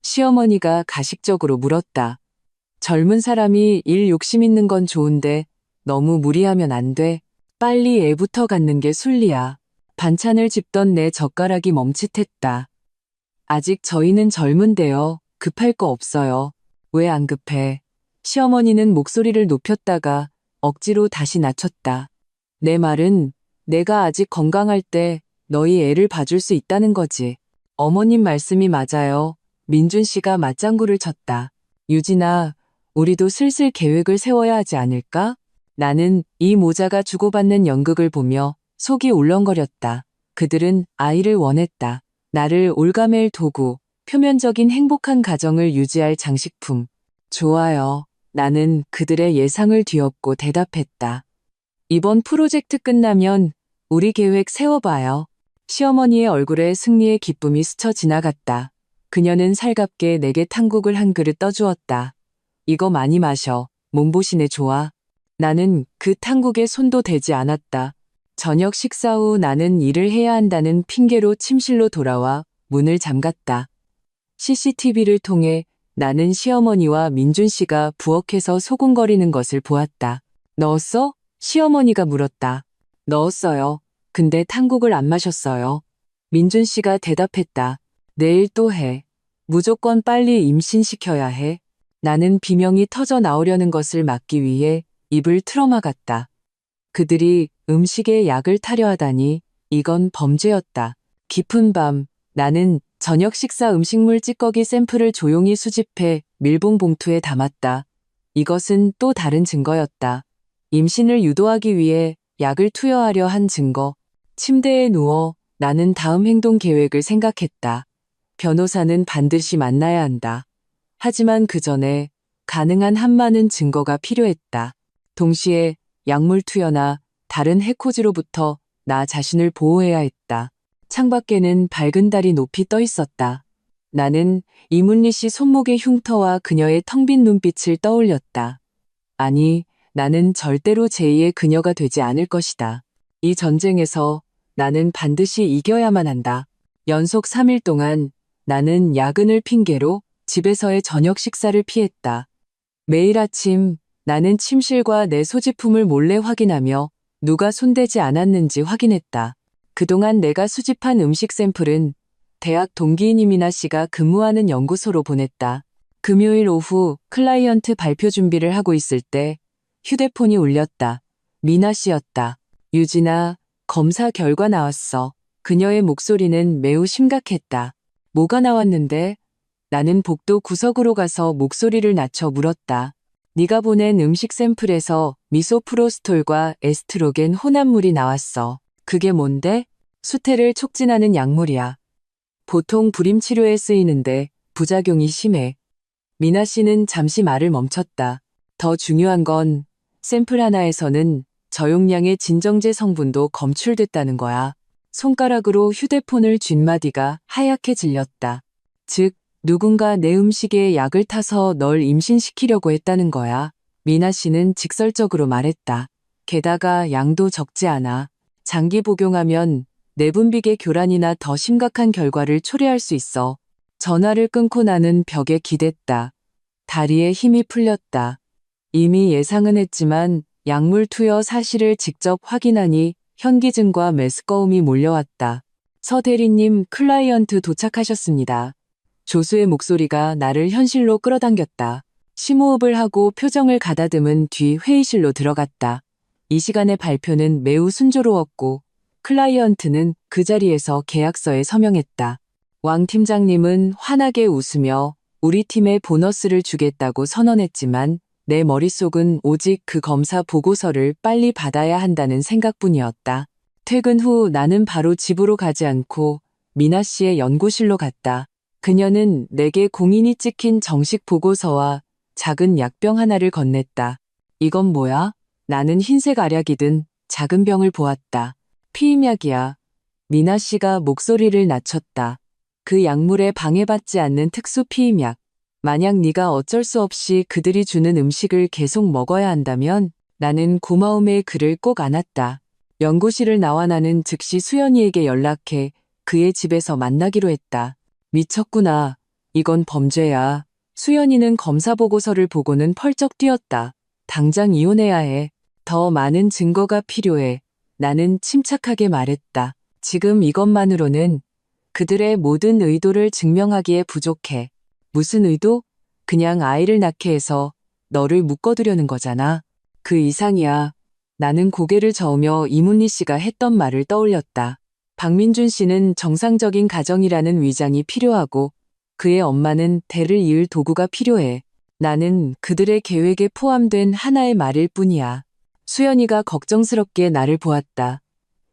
시어머니가 가식적으로 물었다. 젊은 사람이 일 욕심 있는 건 좋은데 너무 무리하면 안 돼. 빨리 애부터 갖는 게 순리야. 반찬을 집던 내 젓가락이 멈칫했다. 아직 저희는 젊은데요. 급할 거 없어요. 왜 안 급해? 시어머니는 목소리를 높였다가 억지로 다시 낮췄다. 내 말은 내가 아직 건강할 때 너희 애를 봐줄 수 있다는 거지. 어머님 말씀이 맞아요. 민준 씨가 맞장구를 쳤다. 유진아, 우리도 슬슬 계획을 세워야 하지 않을까? 나는 이 모자가 주고받는 연극을 보며 속이 울렁거렸다. 그들은 아이를 원했다. 나를 올가맬 도구, 표면적인 행복한 가정을 유지할 장식품. 좋아요. 나는 그들의 예상을 뒤엎고 대답했다. 이번 프로젝트 끝나면 우리 계획 세워봐요. 시어머니의 얼굴에 승리의 기쁨이 스쳐 지나갔다. 그녀는 살갑게 내게 탕국을 한 그릇 떠주었다. 이거 많이 마셔. 몸보신에 좋아. 나는 그 탕국에 손도 대지 않았다. 저녁 식사 후 나는 일을 해야 한다는 핑계로 침실로 돌아와 문을 잠갔다. CCTV를 통해 나는 시어머니와 민준 씨가 부엌에서 소곤거리는 것을 보았다. 넣었어? 시어머니가 물었다. 넣었어요. 근데 탕국을 안 마셨어요. 민준 씨가 대답했다. 내일 또 해. 무조건 빨리 임신시켜야 해. 나는 비명이 터져 나오려는 것을 막기 위해 입을 틀어막았다. 그들이 음식에 약을 타려 하다니 이건 범죄였다. 깊은 밤 나는 저녁 식사 음식물 찌꺼기 샘플을 조용히 수집해 밀봉 봉투에 담았다. 이것은 또 다른 증거였다. 임신을 유도하기 위해 약을 투여하려 한 증거. 침대에 누워 나는 다음 행동 계획을 생각했다. 변호사는 반드시 만나야 한다. 하지만 그 전에 가능한 한 많은 증거가 필요했다. 동시에 약물 투여나 다른 해코지로부터 나 자신을 보호해야 했다. 창밖에는 밝은 달이 높이 떠 있었다. 나는 이문리 씨 손목의 흉터와 그녀의 텅 빈 눈빛을 떠올렸다. 아니, 나는 절대로 제2의 그녀가 되지 않을 것이다. 이 전쟁에서 나는 반드시 이겨야만 한다. 연속 3일 동안 나는 야근을 핑계로 집에서의 저녁 식사를 피했다. 매일 아침 나는 침실과 내 소지품을 몰래 확인하며 누가 손대지 않았는지 확인했다. 그동안 내가 수집한 음식 샘플은 대학 동기인 이민아 씨가 근무하는 연구소로 보냈다. 금요일 오후 클라이언트 발표 준비를 하고 있을 때 휴대폰이 울렸다. 미나 씨였다. 유진아, 검사 결과 나왔어. 그녀의 목소리는 매우 심각했다. 뭐가 나왔는데? 나는 복도 구석으로 가서 목소리를 낮춰 물었다. 네가 보낸 음식 샘플에서 미소프로스톨과 에스트로겐 혼합물이 나왔어. 그게 뭔데? 수태를 촉진하는 약물이야. 보통 불임 치료에 쓰이는데 부작용이 심해. 미나 씨는 잠시 말을 멈췄다. 더 중요한 건 샘플 하나에서는 저용량의 진정제 성분도 검출됐다는 거야. 손가락으로 휴대폰을 쥔 마디가 하얗게 질렸다. 즉, 누군가 내 음식에 약을 타서 널 임신시키려고 했다는 거야. 미나 씨는 직설적으로 말했다. 게다가 양도 적지 않아. 장기 복용하면 내분비계 교란이나 더 심각한 결과를 초래할 수 있어. 전화를 끊고 나는 벽에 기댔다. 다리에 힘이 풀렸다. 이미 예상은 했지만 약물 투여 사실을 직접 확인하니 현기증과 메스꺼움이 몰려왔다. 서 대리님, 클라이언트 도착하셨습니다. 조수의 목소리가 나를 현실로 끌어당겼다. 심호흡을 하고 표정을 가다듬은 뒤 회의실로 들어갔다. 이 시간의 발표는 매우 순조로웠고 클라이언트는 그 자리에서 계약서에 서명했다. 왕 팀장님은 환하게 웃으며 우리 팀에 보너스를 주겠다고 선언했지만 내 머릿속은 오직 그 검사 보고서를 빨리 받아야 한다는 생각뿐이었다. 퇴근 후 나는 바로 집으로 가지 않고 미나 씨의 연구실로 갔다. 그녀는 내게 공인이 찍힌 정식 보고서와 작은 약병 하나를 건넸다. 이건 뭐야? 나는 흰색 알약이 든 작은 병을 보았다. 피임약이야. 미나 씨가 목소리를 낮췄다. 그 약물에 방해받지 않는 특수 피임약. 만약 네가 어쩔 수 없이 그들이 주는 음식을 계속 먹어야 한다면 나는 고마움의 글을 꼭 안았다. 연구실을 나와 나는 즉시 수연이에게 연락해 그의 집에서 만나기로 했다. 미쳤구나. 이건 범죄야. 수연이는 검사 보고서를 보고는 펄쩍 뛰었다. 당장 이혼해야 해. 더 많은 증거가 필요해. 나는 침착하게 말했다. 지금 이것만으로는 그들의 모든 의도를 증명하기에 부족해. 무슨 의도? 그냥 아이를 낳게 해서 너를 묶어두려는 거잖아. 그 이상이야. 나는 고개를 저으며 이문리 씨가 했던 말을 떠올렸다. 박민준 씨는 정상적인 가정이라는 위장이 필요하고 그의 엄마는 대를 이을 도구가 필요해. 나는 그들의 계획에 포함된 하나의 말일 뿐이야. 수연이가 걱정스럽게 나를 보았다.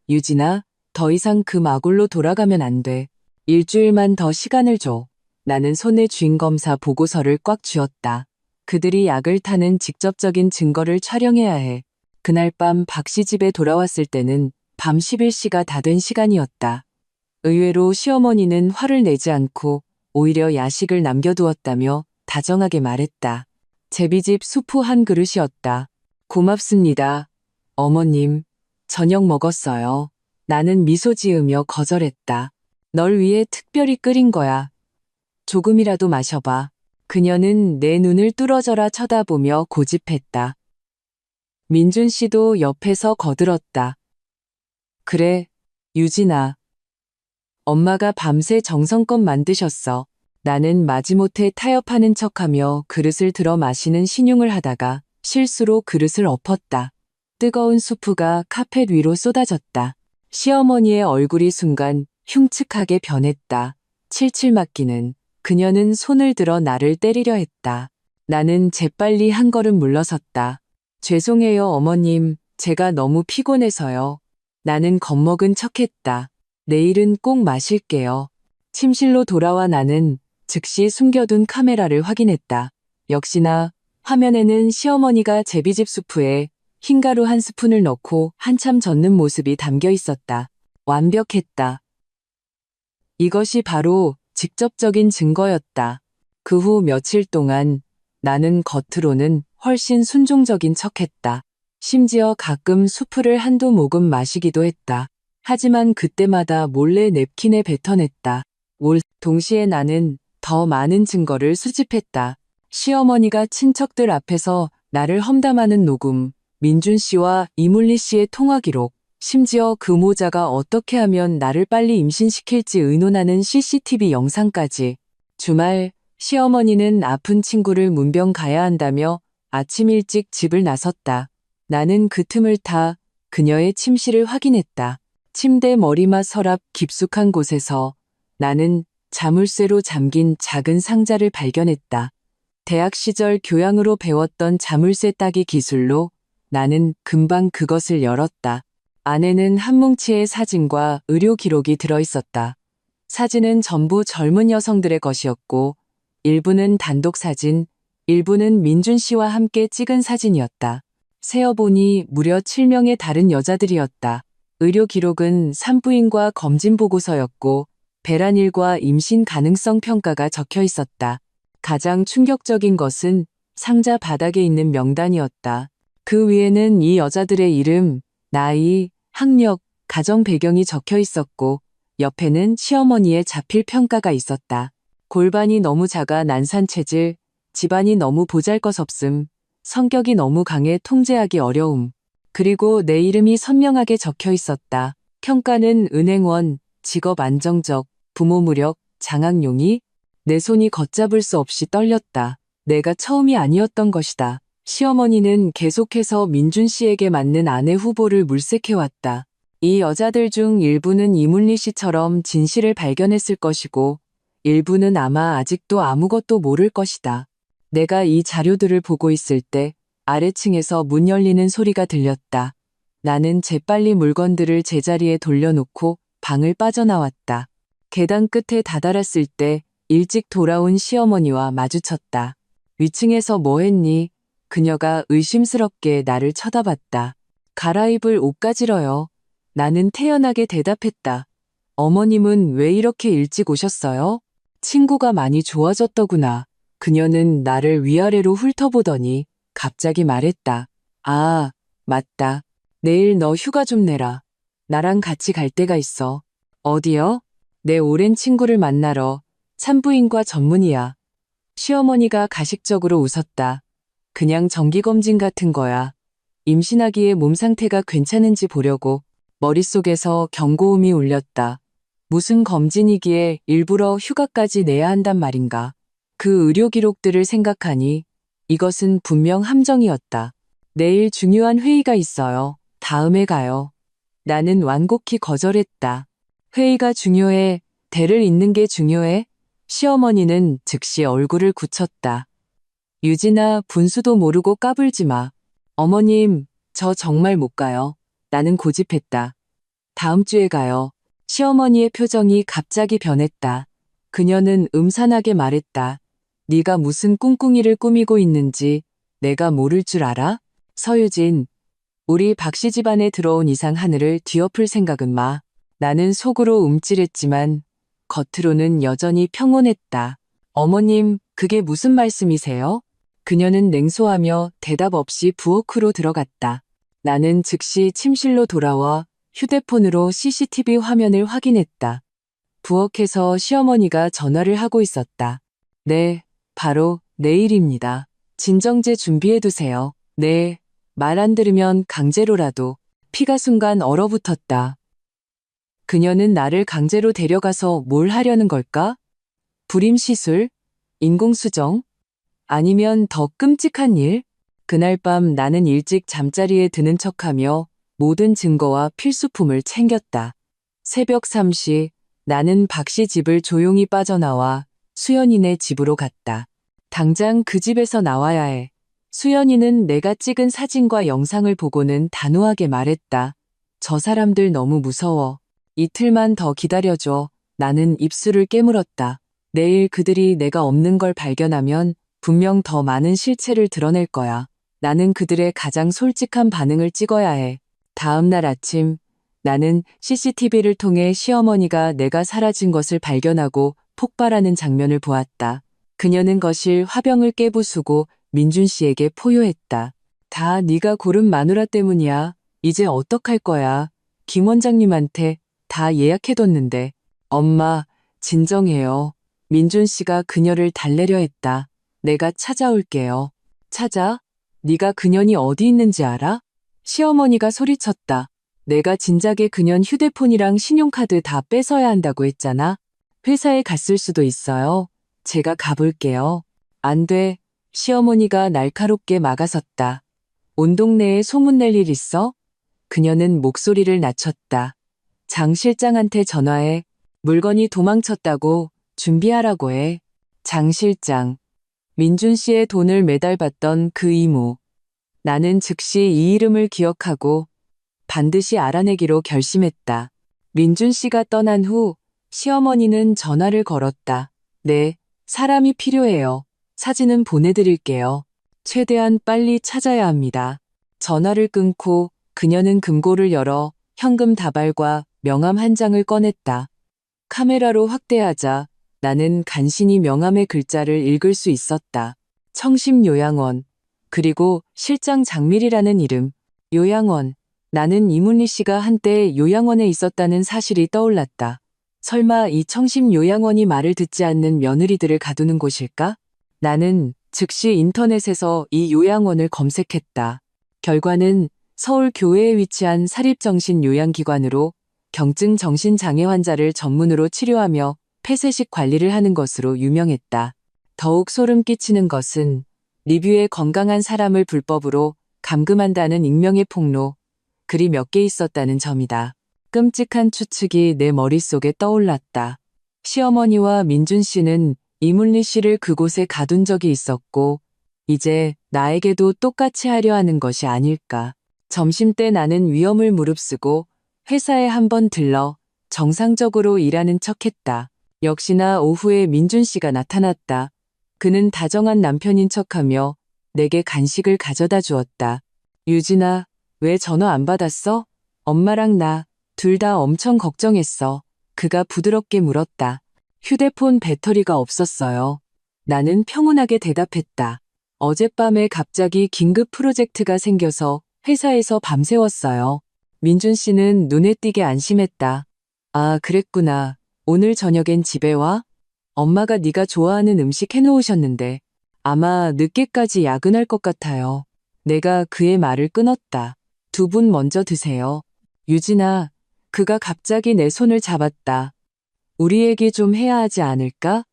유진아, 더 이상 그 마굴로 돌아가면 안 돼. 일주일만 더 시간을 줘. 나는 손에 쥔 검사 보고서를 꽉 쥐었다. 그들이 약을 타는 직접적인 증거를 촬영해야 해. 그날 밤 박 씨 집에 돌아왔을 때는 밤 11시가 다 된 시간이었다. 의외로 시어머니는 화를 내지 않고 오히려 야식을 남겨두었다며 다정하게 말했다. 제비집 수프 한 그릇이었다. 고맙습니다. 어머님, 저녁 먹었어요. 나는 미소 지으며 거절했다. 널 위해 특별히 끓인 거야. 조금이라도 마셔봐. 그녀는 내 눈을 뚫어져라 쳐다보며 고집했다. 민준 씨도 옆에서 거들었다. 그래, 유진아. 엄마가 밤새 정성껏 만드셨어. 나는 마지못해 타협하는 척하며 그릇을 들어 마시는 신용을 하다가 실수로 그릇을 엎었다. 뜨거운 수프가 카펫 위로 쏟아졌다. 시어머니의 얼굴이 순간 흉측하게 변했다. 칠칠 맞기는. 그녀는 손을 들어 나를 때리려 했다. 나는 재빨리 한 걸음 물러섰다. 죄송해요, 어머님. 제가 너무 피곤해서요. 나는 겁먹은 척했다. 내일은 꼭 마실게요. 침실로 돌아와 나는 즉시 숨겨둔 카메라를 확인했다. 역시나 화면에는 시어머니가 제비집 수프에 흰가루 한 스푼을 넣고 한참 젓는 모습이 담겨 있었다. 완벽했다. 이것이 바로 직접적인 증거였다. 그 후 며칠 동안 나는 겉으로는 훨씬 순종적인 척했다. 심지어 가끔 수프를 한두 모금 마시기도 했다. 하지만 그때마다 몰래 냅킨에 뱉어냈다. 동시에 나는 더 많은 증거를 수집했다. 시어머니가 친척들 앞에서 나를 험담하는 녹음, 민준 씨와 이문리 씨의 통화 기록, 심지어 그 모자가 어떻게 하면 나를 빨리 임신시킬지 의논하는 CCTV 영상까지. 주말, 시어머니는 아픈 친구를 문병 가야 한다며 아침 일찍 집을 나섰다. 나는 그 틈을 타 그녀의 침실을 확인했다. 침대 머리맡 서랍 깊숙한 곳에서 나는 자물쇠로 잠긴 작은 상자를 발견했다. 대학 시절 교양으로 배웠던 자물쇠 따기 기술로 나는 금방 그것을 열었다. 안에는 한 뭉치의 사진과 의료 기록이 들어있었다. 사진은 전부 젊은 여성들의 것이었고 일부는 단독 사진, 일부는 민준 씨와 함께 찍은 사진이었다. 세어보니 무려 7명의 다른 여자들이었다. 의료 기록은 산부인과 검진 보고서였고 배란일과 임신 가능성 평가가 적혀 있었다. 가장 충격적인 것은 상자 바닥에 있는 명단이었다. 그 위에는 이 여자들의 이름, 나이, 학력, 가정 배경이 적혀 있었고 옆에는 시어머니의 자필 평가가 있었다. 골반이 너무 작아 난산 체질, 집안이 너무 보잘것없음, 성격이 너무 강해 통제하기 어려움. 그리고 내 이름이 선명하게 적혀 있었다. 평가는 은행원, 직업 안정적, 부모 무력, 장학용이. 내 손이 걷잡을 수 없이 떨렸다. 내가 처음이 아니었던 것이다. 시어머니는 계속해서 민준 씨에게 맞는 아내 후보를 물색해왔다. 이 여자들 중 일부는 이문리 씨처럼 진실을 발견했을 것이고 일부는 아마 아직도 아무것도 모를 것이다. 내가 이 자료들을 보고 있을 때 아래층에서 문 열리는 소리가 들렸다. 나는 재빨리 물건들을 제자리에 돌려놓고 방을 빠져나왔다. 계단 끝에 다다랐을 때 일찍 돌아온 시어머니와 마주쳤다. 위층에서 뭐 했니? 그녀가 의심스럽게 나를 쳐다봤다. 갈아입을 옷 가지러요. 나는 태연하게 대답했다. 어머님은 왜 이렇게 일찍 오셨어요? 친구가 많이 좋아졌더구나. 그녀는 나를 위아래로 훑어보더니 갑자기 말했다. 아, 맞다. 내일 너 휴가 좀 내라. 나랑 같이 갈 데가 있어. 어디요? 내 오랜 친구를 만나러. 산부인과 전문의야. 시어머니가 가식적으로 웃었다. 그냥 정기검진 같은 거야. 임신하기에 몸 상태가 괜찮은지 보려고. 머릿속에서 경고음이 울렸다. 무슨 검진이기에 일부러 휴가까지 내야 한단 말인가. 그 의료 기록들을 생각하니 이것은 분명 함정이었다. 내일 중요한 회의가 있어요. 다음에 가요. 나는 완곡히 거절했다. 회의가 중요해. 대를 잇는 게 중요해. 시어머니는 즉시 얼굴을 굳혔다. 유진아, 분수도 모르고 까불지 마. 어머님, 저 정말 못 가요. 나는 고집했다. 다음 주에 가요. 시어머니의 표정이 갑자기 변했다. 그녀는 음산하게 말했다. 네가 무슨 꿍꿍이를 꾸미고 있는지 내가 모를 줄 알아? 서유진, 우리 박씨 집안에 들어온 이상 하늘을 뒤엎을 생각은 마. 나는 속으로 움찔했지만 겉으로는 여전히 평온했다. 어머님, 그게 무슨 말씀이세요? 그녀는 냉소하며 대답 없이 부엌으로 들어갔다. 나는 즉시 침실로 돌아와 휴대폰으로 CCTV 화면을 확인했다. 부엌에서 시어머니가 전화를 하고 있었다. 네, 바로 내일입니다. 진정제 준비해두세요. 네, 말 안 들으면 강제로라도. 피가 순간 얼어붙었다. 그녀는 나를 강제로 데려가서 뭘 하려는 걸까? 불임시술? 인공수정? 아니면 더 끔찍한 일? 그날 밤 나는 일찍 잠자리에 드는 척하며 모든 증거와 필수품을 챙겼다. 새벽 3시 나는 박씨 집을 조용히 빠져나와 수연이네 집으로 갔다. 당장 그 집에서 나와야 해. 수연이는 내가 찍은 사진과 영상을 보고는 단호하게 말했다. 저 사람들 너무 무서워. 이틀만 더 기다려줘. 나는 입술을 깨물었다. 내일 그들이 내가 없는 걸 발견하면 분명 더 많은 실체를 드러낼 거야. 나는 그들의 가장 솔직한 반응을 찍어야 해. 다음 날 아침, 나는 CCTV를 통해 시어머니가 내가 사라진 것을 발견하고 폭발하는 장면을 보았다. 그녀는 거실 화병을 깨부수고 민준 씨에게 포효했다. 다 네가 고른 마누라 때문이야. 이제 어떡할 거야. 김 원장님한테 다 예약해뒀는데. 엄마, 진정해요. 민준 씨가 그녀를 달래려 했다. 내가 찾아올게요. 찾아? 네가 그년이 어디 있는지 알아? 시어머니가 소리쳤다. 내가 진작에 그년 휴대폰이랑 신용카드 다 뺏어야 한다고 했잖아. 회사에 갔을 수도 있어요. 제가 가볼게요. 안 돼. 시어머니가 날카롭게 막아섰다. 온 동네에 소문낼 일 있어? 그녀는 목소리를 낮췄다. 장 실장한테 전화해. 물건이 도망쳤다고 준비하라고 해. 장 실장. 민준 씨의 돈을 매달 받던 그 이모. 나는 즉시 이 이름을 기억하고 반드시 알아내기로 결심했다. 민준 씨가 떠난 후 시어머니는 전화를 걸었다. 네, 사람이 필요해요. 사진은 보내드릴게요. 최대한 빨리 찾아야 합니다. 전화를 끊고 그녀는 금고를 열어 현금 다발과 명함 한 장을 꺼냈다. 카메라로 확대하자 나는 간신히 명함의 글자를 읽을 수 있었다. 청심요양원, 그리고 실장 장밀이라는 이름. 요양원. 나는 이문리 씨가 한때 요양원에 있었다는 사실이 떠올랐다. 설마 이 청심요양원이 말을 듣지 않는 며느리들을 가두는 곳일까? 나는 즉시 인터넷에서 이 요양원을 검색했다. 결과는 서울 교외에 위치한 사립정신요양기관으로 경증 정신장애 환자를 전문으로 치료하며 폐쇄식 관리를 하는 것으로 유명했다. 더욱 소름 끼치는 것은 리뷰에 건강한 사람을 불법으로 감금한다는 익명의 폭로, 글이 몇 개 있었다는 점이다. 끔찍한 추측이 내 머릿속에 떠올랐다. 시어머니와 민준 씨는 이문리 씨를 그곳에 가둔 적이 있었고, 이제 나에게도 똑같이 하려 하는 것이 아닐까. 점심때 나는 위험을 무릅쓰고 회사에 한번 들러 정상적으로 일하는 척했다. 역시나 오후에 민준 씨가 나타났다. 그는 다정한 남편인 척하며 내게 간식을 가져다 주었다. 유진아, 왜 전화 안 받았어? 엄마랑 나 둘 다 엄청 걱정했어. 그가 부드럽게 물었다. 휴대폰 배터리가 없었어요. 나는 평온하게 대답했다. 어젯밤에 갑자기 긴급 프로젝트가 생겨서 회사에서 밤새웠어요. 민준 씨는 눈에 띄게 안심했다. 아, 그랬구나. 오늘 저녁엔 집에 와? 엄마가 네가 좋아하는 음식 해놓으셨는데 아마 늦게까지 야근할 것 같아요. 내가 그의 말을 끊었다. 두 분 먼저 드세요. 유진아, 그가 갑자기 내 손을 잡았다. 우리 얘기 좀 해야 하지 않을까?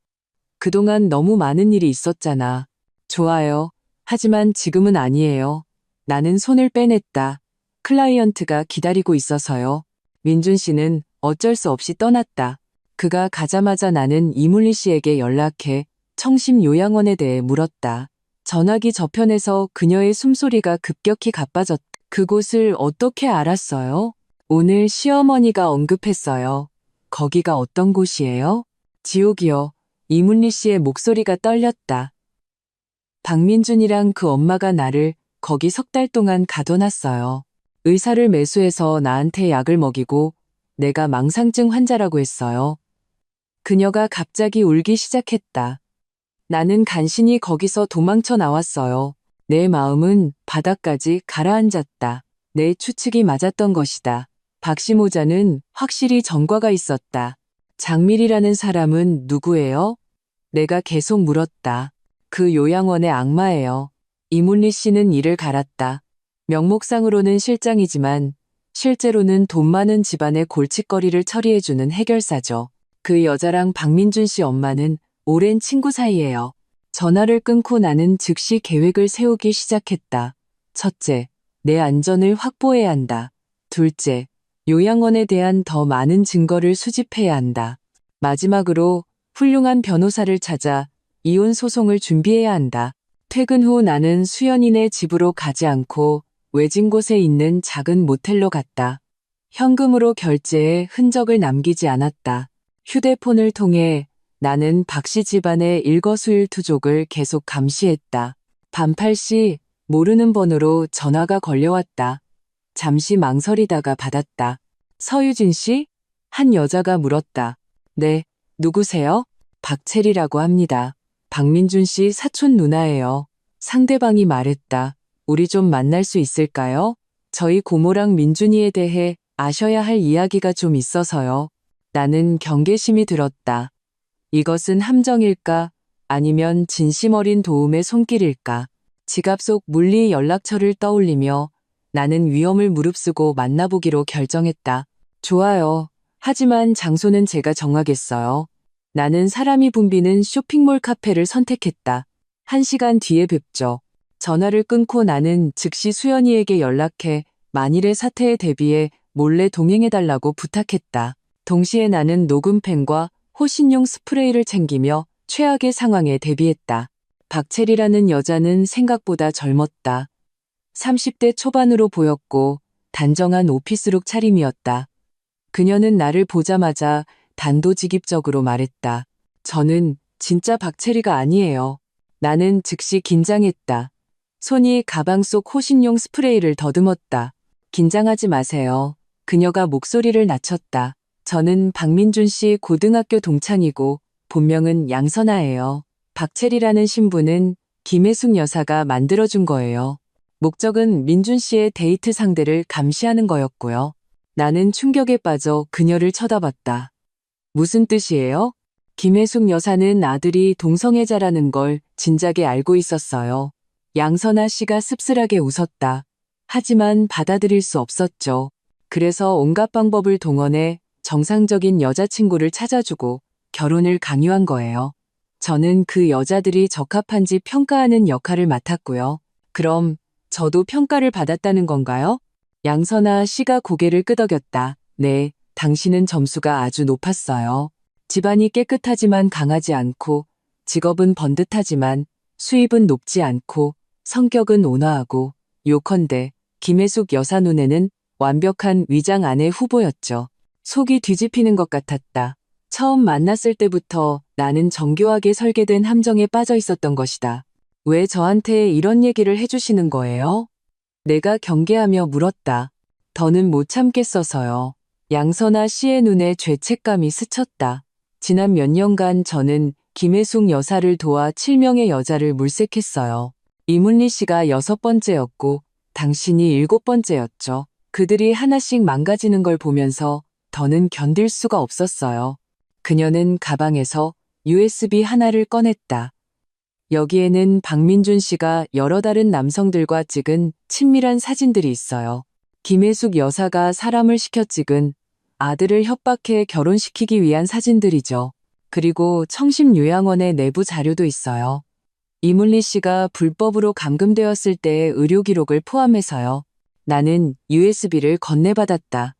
그동안 너무 많은 일이 있었잖아. 좋아요. 하지만 지금은 아니에요. 나는 손을 빼냈다. 클라이언트가 기다리고 있어서요. 민준 씨는 어쩔 수 없이 떠났다. 그가 가자마자 나는 이문리 씨에게 연락해 청심요양원에 대해 물었다. 전화기 저편에서 그녀의 숨소리가 급격히 가빠졌다. 그곳을 어떻게 알았어요? 오늘 시어머니가 언급했어요. 거기가 어떤 곳이에요? 지옥이요. 이문리 씨의 목소리가 떨렸다. 박민준이랑 그 엄마가 나를 거기 석 달 동안 가둬놨어요. 의사를 매수해서 나한테 약을 먹이고 내가 망상증 환자라고 했어요. 그녀가 갑자기 울기 시작했다. 나는 간신히 거기서 도망쳐 나왔어요. 내 마음은 바닥까지 가라앉았다. 내 추측이 맞았던 것이다. 박씨 모자는 확실히 전과가 있었다. 장밀이라는 사람은 누구예요? 내가 계속 물었다. 그 요양원의 악마예요. 이문리 씨는 이를 갈았다. 명목상으로는 실장이지만 실제로는 돈 많은 집안의 골칫거리를 처리해주는 해결사죠. 그 여자랑 박민준 씨 엄마는 오랜 친구 사이예요. 전화를 끊고 나는 즉시 계획을 세우기 시작했다. 첫째, 내 안전을 확보해야 한다. 둘째, 요양원에 대한 더 많은 증거를 수집해야 한다. 마지막으로 훌륭한 변호사를 찾아 이혼 소송을 준비해야 한다. 퇴근 후 나는 수연이네 집으로 가지 않고 외진 곳에 있는 작은 모텔로 갔다. 현금으로 결제해 흔적을 남기지 않았다. 휴대폰을 통해 나는 박씨 집안의 일거수일투족을 계속 감시했다. 밤 8시 모르는 번호로 전화가 걸려왔다. 잠시 망설이다가 받았다. 서유진 씨? 한 여자가 물었다. 네, 누구세요? 박채리라고 합니다. 박민준 씨 사촌 누나예요. 상대방이 말했다. 우리 좀 만날 수 있을까요? 저희 고모랑 민준이에 대해 아셔야 할 이야기가 좀 있어서요. 나는 경계심이 들었다. 이것은 함정일까? 아니면 진심 어린 도움의 손길일까? 지갑 속 물리 연락처를 떠올리며 나는 위험을 무릅쓰고 만나보기로 결정했다. 좋아요. 하지만 장소는 제가 정하겠어요. 나는 사람이 붐비는 쇼핑몰 카페를 선택했다. 1시간 뒤에 뵙죠. 전화를 끊고 나는 즉시 수연이에게 연락해 만일의 사태에 대비해 몰래 동행해달라고 부탁했다. 동시에 나는 녹음펜과 호신용 스프레이를 챙기며 최악의 상황에 대비했다. 박채리라는 여자는 생각보다 젊었다. 30대 초반으로 보였고 단정한 오피스룩 차림이었다. 그녀는 나를 보자마자 단도직입적으로 말했다. 저는 진짜 박채리가 아니에요. 나는 즉시 긴장했다. 손이 가방 속 호신용 스프레이를 더듬었다. 긴장하지 마세요. 그녀가 목소리를 낮췄다. 저는 박민준 씨 고등학교 동창이고 본명은 양선아예요. 박채리라는 신분은 김혜숙 여사가 만들어준 거예요. 목적은 민준 씨의 데이트 상대를 감시하는 거였고요. 나는 충격에 빠져 그녀를 쳐다봤다. 무슨 뜻이에요? 김혜숙 여사는 아들이 동성애자라는 걸 진작에 알고 있었어요. 양선아 씨가 씁쓸하게 웃었다. 하지만 받아들일 수 없었죠. 그래서 온갖 방법을 동원해 정상적인 여자친구를 찾아주고 결혼을 강요한 거예요. 저는 그 여자들이 적합한지 평가하는 역할을 맡았고요. 그럼 저도 평가를 받았다는 건가요? 양선아 씨가 고개를 끄덕였다. 네, 당신은 점수가 아주 높았어요. 집안이 깨끗하지만 강하지 않고, 직업은 번듯하지만 수입은 높지 않고, 성격은 온화하고, 요컨대 김혜숙 여사 눈에는 완벽한 위장 아내 후보였죠. 속이 뒤집히는 것 같았다. 처음 만났을 때부터 나는 정교하게 설계된 함정에 빠져 있었던 것이다. 왜 저한테 이런 얘기를 해주시는 거예요? 내가 경계하며 물었다. 더는 못 참겠어서요. 양선아 씨의 눈에 죄책감이 스쳤다. 지난 몇 년간 저는 김혜숙 여사를 도와 7명의 여자를 물색했어요. 이문리 씨가 6번째였고 당신이 7번째였죠. 그들이 하나씩 망가지는 걸 보면서 더는 견딜 수가 없었어요. 그녀는 가방에서 USB 하나를 꺼냈다. 여기에는 박민준 씨가 여러 다른 남성들과 찍은 친밀한 사진들이 있어요. 김혜숙 여사가 사람을 시켜 찍은 아들을 협박해 결혼시키기 위한 사진들이죠. 그리고 청심요양원의 내부 자료도 있어요. 이문리 씨가 불법으로 감금되었을 때의 의료 기록을 포함해서요. 나는 USB를 건네받았다.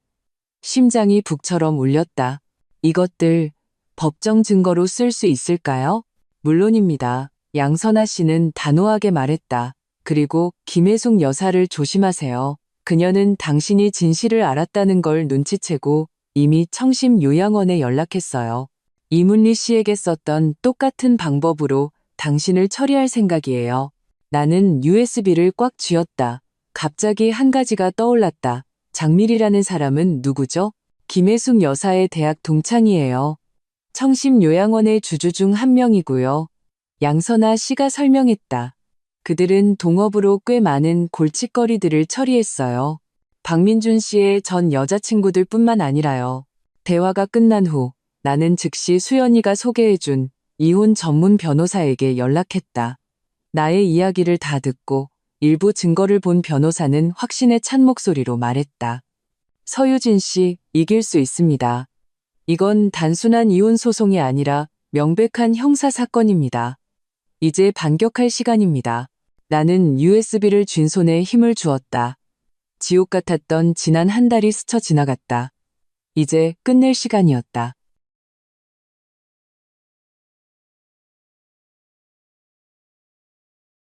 심장이 북처럼 울렸다. 이것들 법정 증거로 쓸 수 있을까요? 물론입니다. 양선아 씨는 단호하게 말했다. 그리고 김혜숙 여사를 조심하세요. 그녀는 당신이 진실을 알았다는 걸 눈치채고 이미 청심요양원에 연락했어요. 이문리 씨에게 썼던 똑같은 방법으로 당신을 처리할 생각이에요. 나는 USB를 꽉 쥐었다. 갑자기 한 가지가 떠올랐다. 장밀이라는 사람은 누구죠? 김혜숙 여사의 대학 동창이에요. 청심요양원의 주주 중 한 명이고요. 양선아 씨가 설명했다. 그들은 동업으로 꽤 많은 골칫거리들을 처리했어요. 박민준 씨의 전 여자친구들 뿐만 아니라요. 대화가 끝난 후 나는 즉시 수연이가 소개해준 이혼 전문 변호사에게 연락했다. 나의 이야기를 다 듣고 일부 증거를 본 변호사는 확신에 찬 목소리로 말했다. 서유진 씨, 이길 수 있습니다. 이건 단순한 이혼 소송이 아니라 명백한 형사 사건입니다. 이제 반격할 시간입니다. 나는 USB를 쥔 손에 힘을 주었다. 지옥 같았던 지난 한 달이 스쳐 지나갔다. 이제 끝낼 시간이었다.